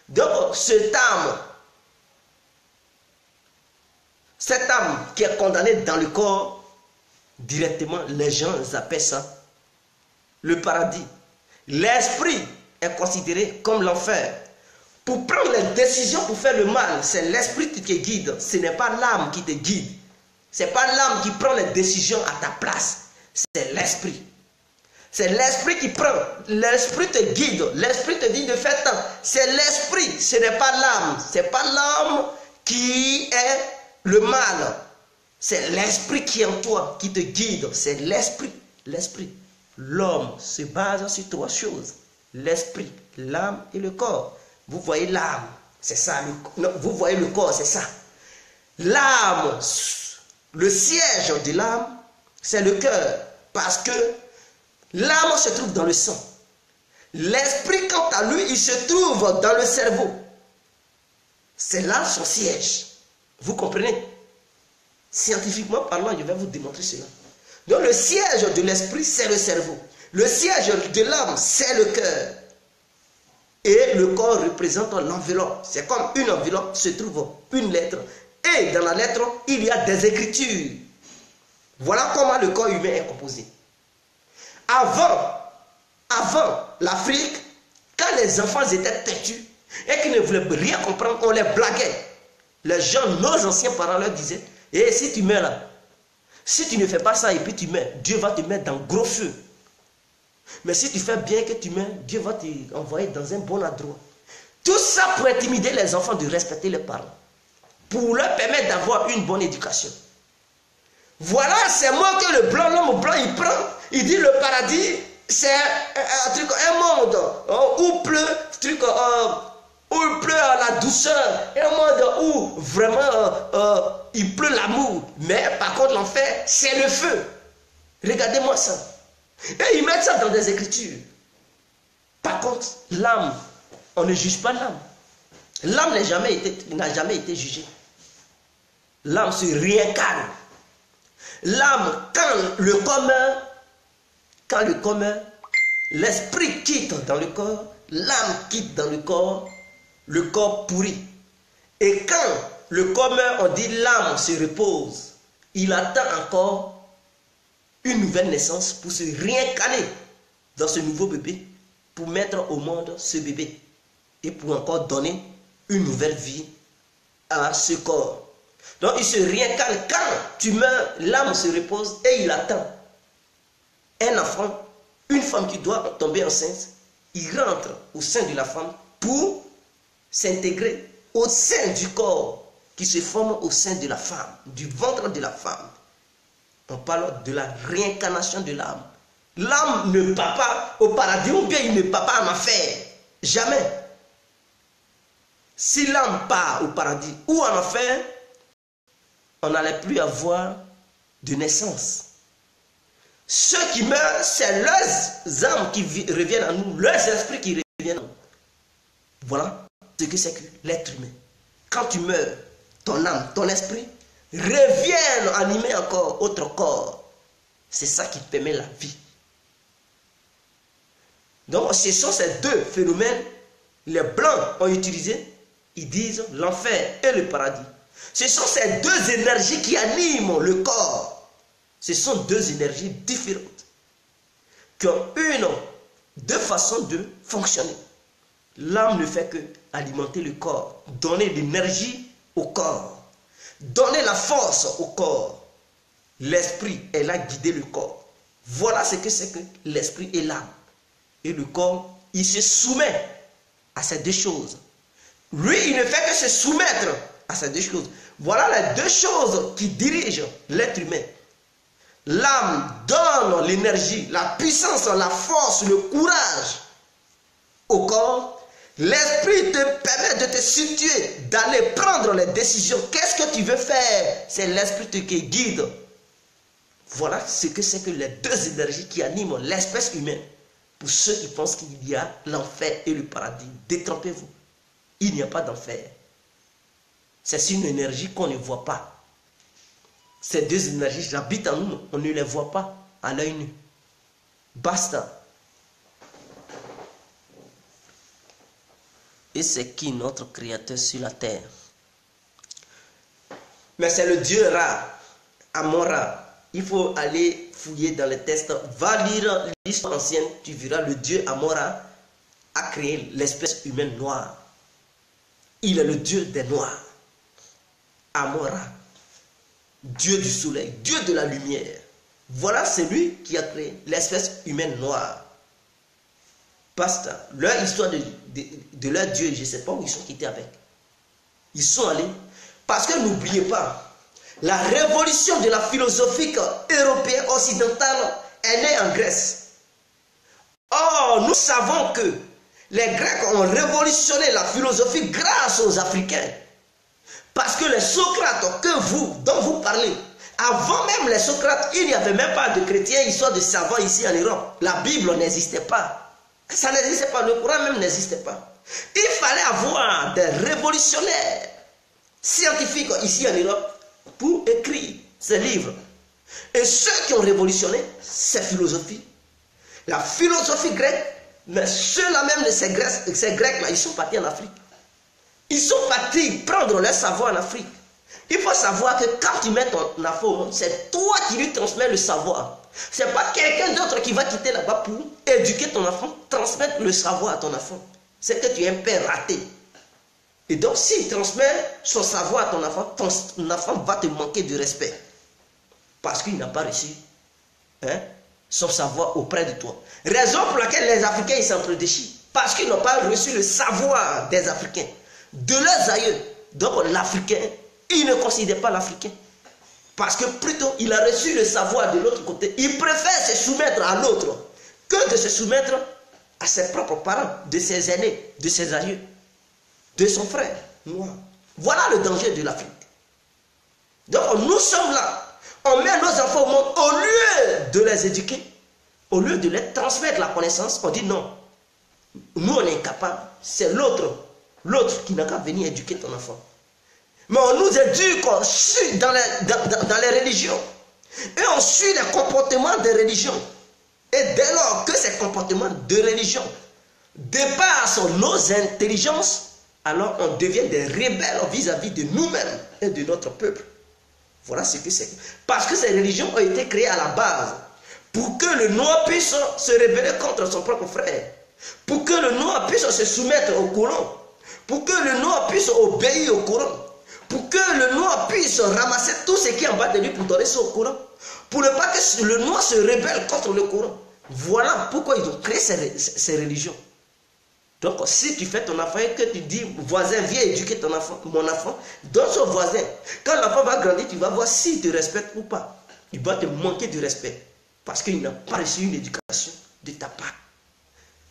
Donc, cette âme qui est condamnée dans le corps, directement, les gens appellent ça le paradis. L'esprit est considéré comme l'enfer. Pour prendre les décisions pour faire le mal, c'est l'esprit qui te guide. Ce n'est pas l'âme qui te guide. Ce n'est pas l'âme qui prend les décisions à ta place. C'est l'esprit. C'est l'esprit qui prend. L'esprit te guide. L'esprit te dit de faire tant. C'est l'esprit. Ce n'est pas l'âme. Ce n'est pas l'âme qui est le mal. C'est l'esprit qui est en toi, qui te guide. C'est l'esprit. L'esprit. L'homme se base sur trois choses. L'esprit, l'âme et le corps. Vous voyez l'âme, c'est ça. Vous voyez le corps, c'est ça. L'âme, le siège de l'âme, c'est le cœur. Parce que l'âme se trouve dans le sang. L'esprit, quant à lui, il se trouve dans le cerveau. C'est là son siège. Vous comprenez? Scientifiquement parlant, je vais vous démontrer cela. Donc le siège de l'esprit, c'est le cerveau. Le siège de l'âme, c'est le cœur. Et le corps représente l'enveloppe. C'est comme une enveloppe, se trouve une lettre. Et dans la lettre, il y a des écritures. Voilà comment le corps humain est composé. Avant l'Afrique, quand les enfants étaient têtus et qu'ils ne voulaient rien comprendre, on les blaguait. Les gens, nos anciens parents leur disaient, et si tu meurs là, si tu ne fais pas ça et puis tu meurs, Dieu va te mettre dans gros feu. Mais si tu fais bien que tu meurs, Dieu va t'envoyer dans un bon endroit. Tout ça pour intimider les enfants de respecter leurs parents. Pour leur permettre d'avoir une bonne éducation. Voilà, c'est moi que l'homme blanc, il prend. Il dit le paradis, c'est un truc, un monde où pleut, où il pleut la douceur, un monde où vraiment il pleut l'amour. Mais par contre, l'enfer, c'est le feu. Regardez-moi ça. Et ils mettent ça dans des écritures. Par contre, l'âme, on ne juge pas l'âme. L'âme n'a jamais été jugée. L'âme se réincarne. L'âme, quand le commun, l'esprit quitte dans le corps, l'âme quitte dans le corps pourrit. Et quand le commun, on dit l'âme se repose, il attend encore une nouvelle naissance pour se réincarner dans ce nouveau bébé, pour mettre au monde ce bébé et pour encore donner une nouvelle vie à ce corps. Donc il se réincarne. Quand tu meurs, l'âme se repose et il attend un enfant, une femme qui doit tomber enceinte. Il rentre au sein de la femme pour s'intégrer au sein du corps qui se forme au sein de la femme, du ventre de la femme. On parle de la réincarnation de l'âme. L'âme ne part pas au paradis ou bien il ne part pas en enfer. Jamais. Si l'âme part au paradis ou en enfer, on n'allait plus avoir de naissance. Ceux qui meurent, c'est leurs âmes qui reviennent à nous, leurs esprits qui reviennent à nous. Voilà ce que c'est que l'être humain. Quand tu meurs, ton âme, ton esprit reviennent animer encore autre corps. C'est ça qui permet la vie. Donc ce sont ces deux phénomènes. Les blancs ont utilisé, ils disent l'enfer et le paradis. Ce sont ces deux énergies qui animent le corps. Ce sont deux énergies différentes qui ont deux façons de fonctionner. L'âme ne fait que alimenter le corps, donner l'énergie au corps, donner la force au corps. L'esprit est là guider le corps. Voilà ce que c'est que l'esprit et l'âme. Et le corps, il se soumet à ces deux choses. Lui, il ne fait que se soumettre à ces deux choses. Voilà les deux choses qui dirigent l'être humain. L'âme donne l'énergie, la puissance, la force, le courage au corps. L'esprit te permet de te situer, d'aller prendre les décisions. Qu'est-ce que tu veux faire? C'est l'esprit qui guide. Voilà ce que c'est que les deux énergies qui animent l'espèce humaine. Pour ceux qui pensent qu'il y a l'enfer et le paradis, détrompez-vous. Il n'y a pas d'enfer. C'est une énergie qu'on ne voit pas. Ces deux énergies habitent en nous, on ne les voit pas à l'œil nu. Basta. Et c'est qui notre créateur sur la terre? Mais c'est le Dieu Ra, Amon-Ra. Il faut aller fouiller dans les textes. Va lire l'histoire ancienne, tu verras le Dieu Amon-Ra a créé l'espèce humaine noire. Il est le Dieu des Noirs. Amon-Ra. Dieu du soleil, Dieu de la lumière. Voilà celui qui a créé l'espèce humaine noire. Basta. Leur histoire de leur Dieu, je ne sais pas où ils sont quittés avec. Ils sont allés. Parce que n'oubliez pas, la révolution de la philosophie européenne occidentale est née en Grèce. Or, nous savons que les Grecs ont révolutionné la philosophie grâce aux Africains. Parce que les Socrates dont vous parlez, avant même les Socrates, il n'y avait même pas de chrétiens, histoire de savants ici en Europe. La Bible n'existait pas. Ça n'existait pas, le Coran même n'existait pas. Il fallait avoir des révolutionnaires scientifiques ici en Europe pour écrire ces livres. Et ceux qui ont révolutionné ces philosophies, la philosophie grecque, mais ceux-là même de ces Grecs-là, ils sont partis en Afrique. Ils sont partis prendre leur savoir en Afrique. Il faut savoir que quand tu mets ton enfant au monde, c'est toi qui lui transmets le savoir. Ce n'est pas quelqu'un d'autre qui va quitter là-bas pour éduquer ton enfant, transmettre le savoir à ton enfant. C'est que tu es un père raté. Et donc, s'il transmet son savoir à ton enfant va te manquer de respect. Parce qu'il n'a pas reçu son savoir auprès de toi. Raison pour laquelle les Africains ils s'entre-déchirent. Parce qu'ils n'ont pas reçu le savoir des Africains, de leurs aïeux. Donc l'Africain, il ne considère pas l'Africain. Parce que plutôt, il a reçu le savoir de l'autre côté. Il préfère se soumettre à l'autre. que de se soumettre à ses propres parents, de ses aînés, de ses aïeux, de son frère noir. Voilà le danger de l'Afrique. Donc nous sommes là, on met nos enfants au monde, au lieu de les éduquer, au lieu de les transmettre la connaissance, on dit non. Nous on est incapables, c'est l'autre qui n'a qu'à venir éduquer ton enfant. Mais on nous éduque dans les religions. Et on suit les comportements des religions. Et dès lors que ces comportements de religion dépassent nos intelligences, alors on devient des rebelles vis-à-vis de nous-mêmes et de notre peuple. Voilà ce que c'est. Parce que ces religions ont été créées à la base pour que le noir puisse se rebeller contre son propre frère. Pour que le noir puisse se soumettre au Coran. Pour que le noir puisse obéir au Coran. Pour que le noir puisse ramasser tout ce qui est en bas de lui pour donner ça au Coran. Pour ne pas que le noir se rebelle contre le Coran. Voilà pourquoi ils ont créé ces religions. Donc si tu fais ton enfant et que tu dis, voisin, viens éduquer ton enfant, mon enfant, donne son voisin. Quand l'enfant va grandir, tu vas voir s'il te respecte ou pas. Il va te manquer de respect. Parce qu'il n'a pas reçu une éducation de ta part.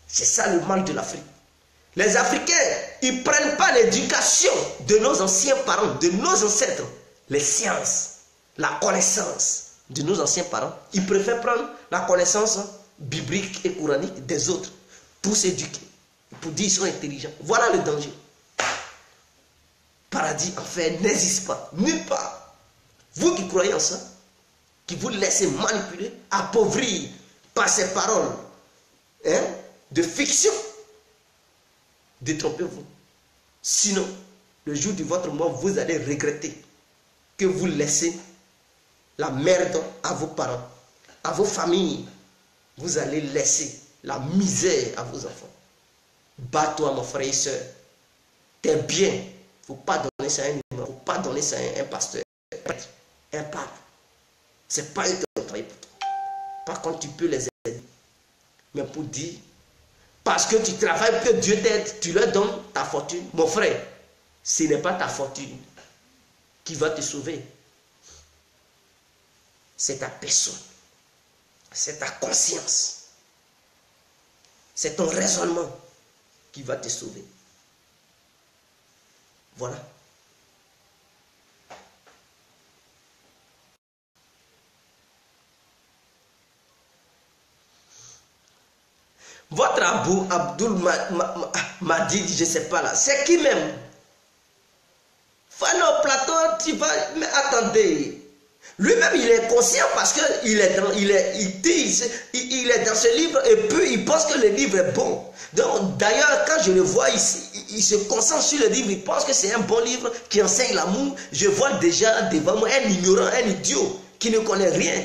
C'est ça le mal de l'Afrique. Les Africains, ils ne prennent pas l'éducation de nos anciens parents, de nos ancêtres, les sciences, la connaissance de nos anciens parents. Ils préfèrent prendre la connaissance biblique et coranique des autres pour s'éduquer, pour dire qu'ils sont intelligents. Voilà le danger. Paradis, enfer, n'existe pas, nulle part. Vous qui croyez en ça, qui vous laissez manipuler, appauvrir par ces paroles de fiction, détrompez-vous. Sinon, le jour de votre mort, vous allez regretter que vous laissez la merde à vos parents, à vos familles. Vous allez laisser la misère à vos enfants. Bats-toi, mon frère et soeur. T'es bien. Il ne faut pas donner ça à un imam. Il ne faut pas donner ça à un pasteur, un pape. Ce n'est pas eux qui ont travaillé pour toi. Par contre, tu peux les aider. Mais pour dire, parce que tu travailles, que Dieu t'aide, tu leur donnes ta fortune. Mon frère, ce n'est pas ta fortune qui va te sauver. C'est ta personne. C'est ta conscience. C'est ton raisonnement qui va te sauver. Voilà. Votre Abdoul Madid, je ne sais pas là, c'est qui même? Fano Platon, tu vas... Mais attendez. Lui-même, il est conscient parce qu'il est dans ce livre et puis il pense que le livre est bon. Donc, d'ailleurs, quand je le vois, il se concentre sur le livre, il pense que c'est un bon livre qui enseigne l'amour. Je vois déjà devant moi un ignorant, un idiot qui ne connaît rien.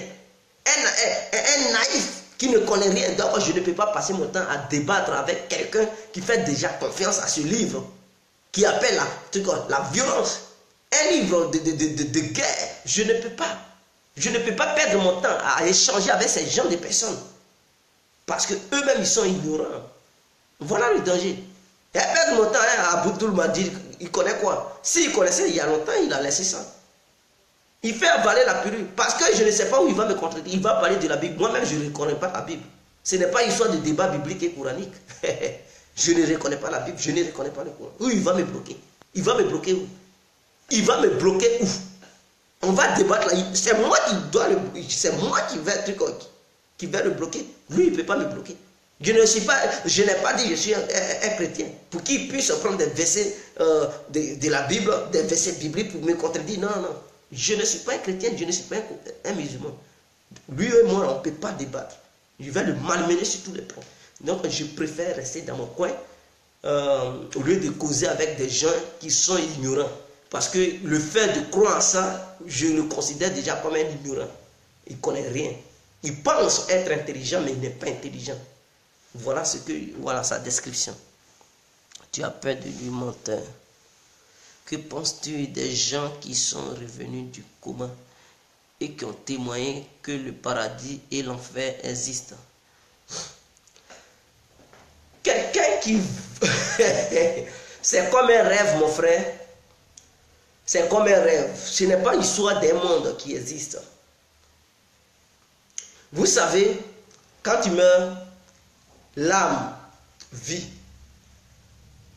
Un naïf qui ne connaît rien. Donc, je ne peux pas passer mon temps à débattre avec quelqu'un qui fait déjà confiance à ce livre, qui appelle la violence. Un livre de guerre, je ne peux pas. Je ne peux pas perdre mon temps à échanger avec ces gens de personnes. Parce qu'eux-mêmes, ils sont ignorants. Voilà le danger. Et à perdre mon temps, Abdoul m'a dit, il connaît quoi? S'il connaissait il y a longtemps, il a laissé ça. Il fait avaler la pilule. Parce que je ne sais pas où il va me contredire. Il va parler de la Bible. Moi-même, je ne reconnais pas la Bible. Ce n'est pas une histoire de débat biblique et coranique. Je ne reconnais pas la Bible. Je ne reconnais pas le Coran. Où il va me bloquer? Il va me bloquer où? Il va me bloquer où? On va débattre là. C'est moi qui dois le... C'est moi qui vais le bloquer. Lui, il ne peut pas me bloquer. Je n'ai pas dit que je suis un chrétien. Pour qu'il puisse prendre des versets de la Bible, des versets bibliques pour me contredire. Non, non. Je ne suis pas un chrétien, je ne suis pas un musulman. Lui et moi, on ne peut pas débattre. Je vais le malmener sur tous les points. Donc, je préfère rester dans mon coin au lieu de causer avec des gens qui sont ignorants. Parce que le fait de croire en ça, je le considère déjà comme un ignorant. Il ne connaît rien. Il pense être intelligent, mais il n'est pas intelligent. Voilà sa description. Tu as peur de lui menteur. Que penses-tu des gens qui sont revenus du coma et qui ont témoigné que le paradis et l'enfer existent? Quelqu'un qui... C'est comme un rêve, mon frère. C'est comme un rêve. Ce n'est pas l'histoire des mondes qui existent. Vous savez, quand tu meurs, l'âme vit.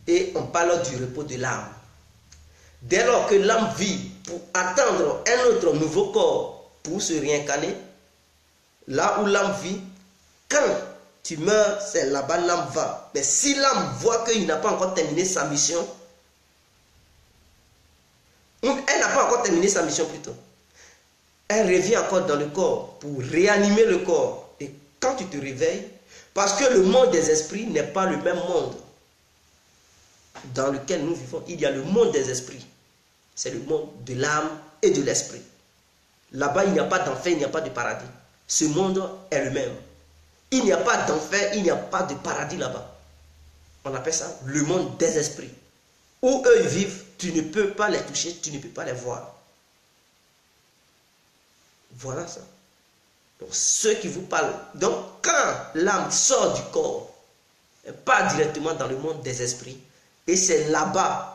Et on parle du repos de l'âme. Dès lors que l'âme vit pour attendre un autre nouveau corps pour se réincarner, là où l'âme vit, quand tu meurs, c'est là-bas l'âme va. Mais si l'âme voit qu'il n'a pas encore terminé sa mission, elle n'a pas encore terminé sa mission plutôt, elle revient encore dans le corps pour réanimer le corps. Et quand tu te réveilles, parce que le monde des esprits n'est pas le même monde dans lequel nous vivons, il y a le monde des esprits. C'est le monde de l'âme et de l'esprit. Là-bas, il n'y a pas d'enfer, il n'y a pas de paradis. Ce monde est le même. Il n'y a pas d'enfer, il n'y a pas de paradis là-bas. On appelle ça le monde des esprits. Où eux vivent, tu ne peux pas les toucher, tu ne peux pas les voir. Voilà ça. Donc, ceux qui vous parlent. Donc, quand l'âme sort du corps, elle part directement dans le monde des esprits. Et c'est là-bas.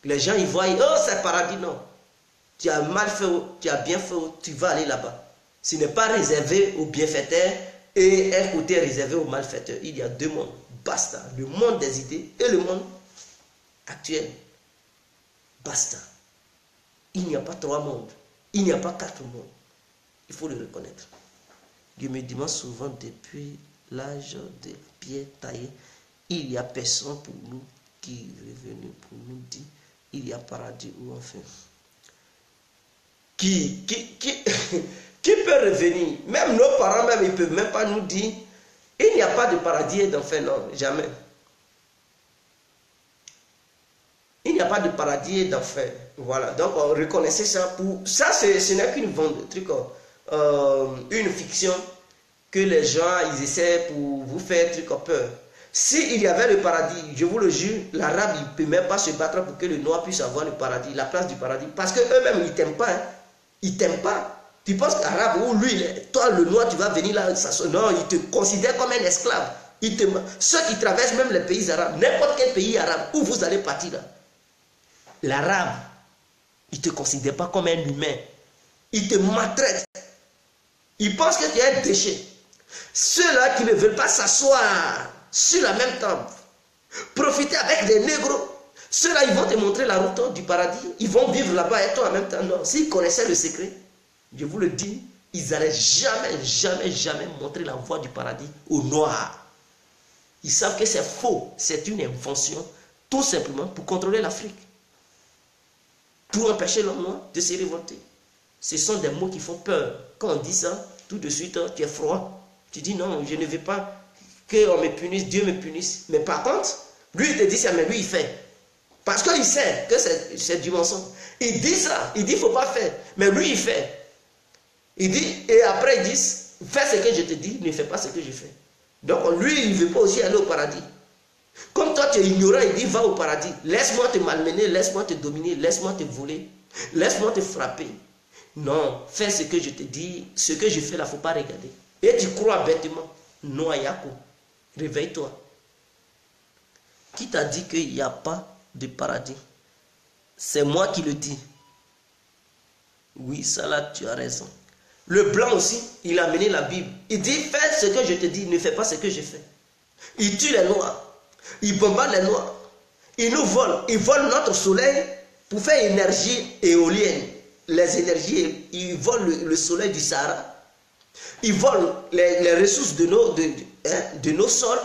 Les gens, ils voient, oh, c'est paradis, non. Tu as mal fait, tu as bien fait, tu vas aller là-bas. Ce n'est pas réservé aux bienfaiteurs et un côté réservé aux malfaiteurs. Il y a deux mondes. Basta. Le monde des idées et le monde actuel. Basta. Il n'y a pas trois mondes. Il n'y a pas quatre mondes. Il faut le reconnaître. Dieu me demande souvent depuis l'âge des pierres taillées, il y a personne pour nous qui est revenu pour nous dire il y a paradis ou enfer. Qui peut revenir? Même nos parents, même, ils ne peuvent même pas nous dire il n'y a pas de paradis et d'enfer. Non, jamais. Il n'y a pas de paradis et d'enfer. Voilà. Donc, reconnaissez ça. Pour ça, ce n'est qu'une vente, une fiction que les gens ils essaient pour vous faire peur. S'il y avait le paradis, je vous le jure, l'arabe il ne peut même pas se battre pour que le noir puisse avoir le paradis, la place du paradis. Parce qu'eux-mêmes, ils ne t'aiment pas. Hein. Ils ne t'aiment pas. Tu penses qu'arabe, ou lui, toi le noir, tu vas venir là. Non, ils te considèrent comme un esclave. Ceux qui traversent même les pays arabes, n'importe quel pays arabe, où vous allez partir là. L'arabe, il ne te considère pas comme un humain. Il te maltraite. Il pense que tu es un déchet. Ceux-là qui ne veulent pas s'asseoir sur la même table, profiter avec des négros, ceux-là, ils vont te montrer la route du paradis. Ils vont vivre là-bas et toi en même temps. Non, s'ils connaissaient le secret, je vous le dis, ils n'allaient jamais montrer la voie du paradis aux Noirs. Ils savent que c'est faux. C'est une invention, tout simplement pour contrôler l'Afrique. Pour empêcher l'homme noir de se révolter. Ce sont des mots qui font peur. Quand on dit ça, tout de suite, tu es froid. Tu dis non, je ne veux pas qu'on me punisse, Dieu me punisse. Mais par contre, lui, il te dit ça, mais lui, il fait. Parce qu'il sait que c'est du mensonge. Il dit ça, il dit il ne faut pas faire. Mais lui, il fait. Il dit, et après, ils disent, fais ce que je te dis, ne fais pas ce que je fais. Donc, lui, il ne veut pas aussi aller au paradis. Comme toi, tu es ignorant, il dit, va au paradis. Laisse-moi te malmener, laisse-moi te dominer, laisse-moi te voler, laisse-moi te frapper. Non, fais ce que je te dis, ce que je fais là, il ne faut pas regarder. Et tu crois bêtement. Non, Yako, réveille-toi. Qui t'a dit qu'il n'y a pas de paradis? C'est moi qui le dis. Oui, ça là, tu as raison. Le blanc aussi, il a amené la Bible. Il dit, fais ce que je te dis, ne fais pas ce que je fais. Il tue les noirs. Il bombarde les noirs. Il nous vole. Il vole notre soleil pour faire énergie éolienne. Les énergies, il vole le soleil du Sahara. Il vole les ressources de nos sols.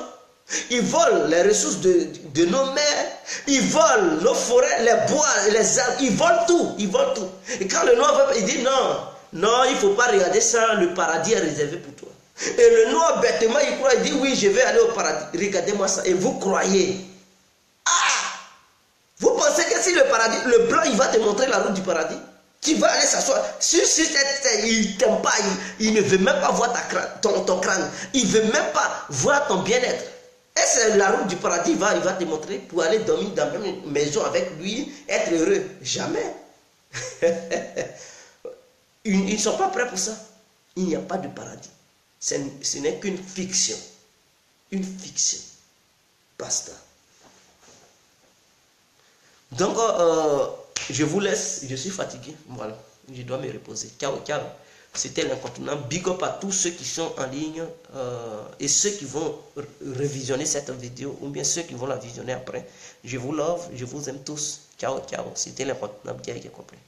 Il vole les ressources de nos mers. Il vole nos forêts, les bois, les arbres. Il vole tout. Il vole tout. Et quand le noir va, il dit non. Non, il ne faut pas regarder ça. Le paradis est réservé pour toi. Et le noir, bêtement, il croit. Il dit oui, je vais aller au paradis. Regardez-moi ça. Et vous croyez. Ah! Vous pensez que si le paradis, le blanc, il va te montrer la route du paradis? Tu vas aller s'asseoir sur cette terre, il ne t'aime pas, il ne veut même pas voir ton crâne, il ne veut même pas voir ton bien-être. Et c'est la route du paradis, il va te montrer pour aller dormir dans la même maison avec lui, être heureux. Jamais. Ils ne sont pas prêts pour ça. Il n'y a pas de paradis. Ce n'est qu'une fiction. Une fiction. Basta. Donc, je vous laisse, je suis fatigué, voilà, je dois me reposer. Ciao, ciao. C'était l'incontournable. Big up à tous ceux qui sont en ligne et ceux qui vont revisionner cette vidéo ou bien ceux qui vont la visionner après. Je vous love, je vous aime tous. Ciao, ciao. C'était l'incontournable qui a été complet.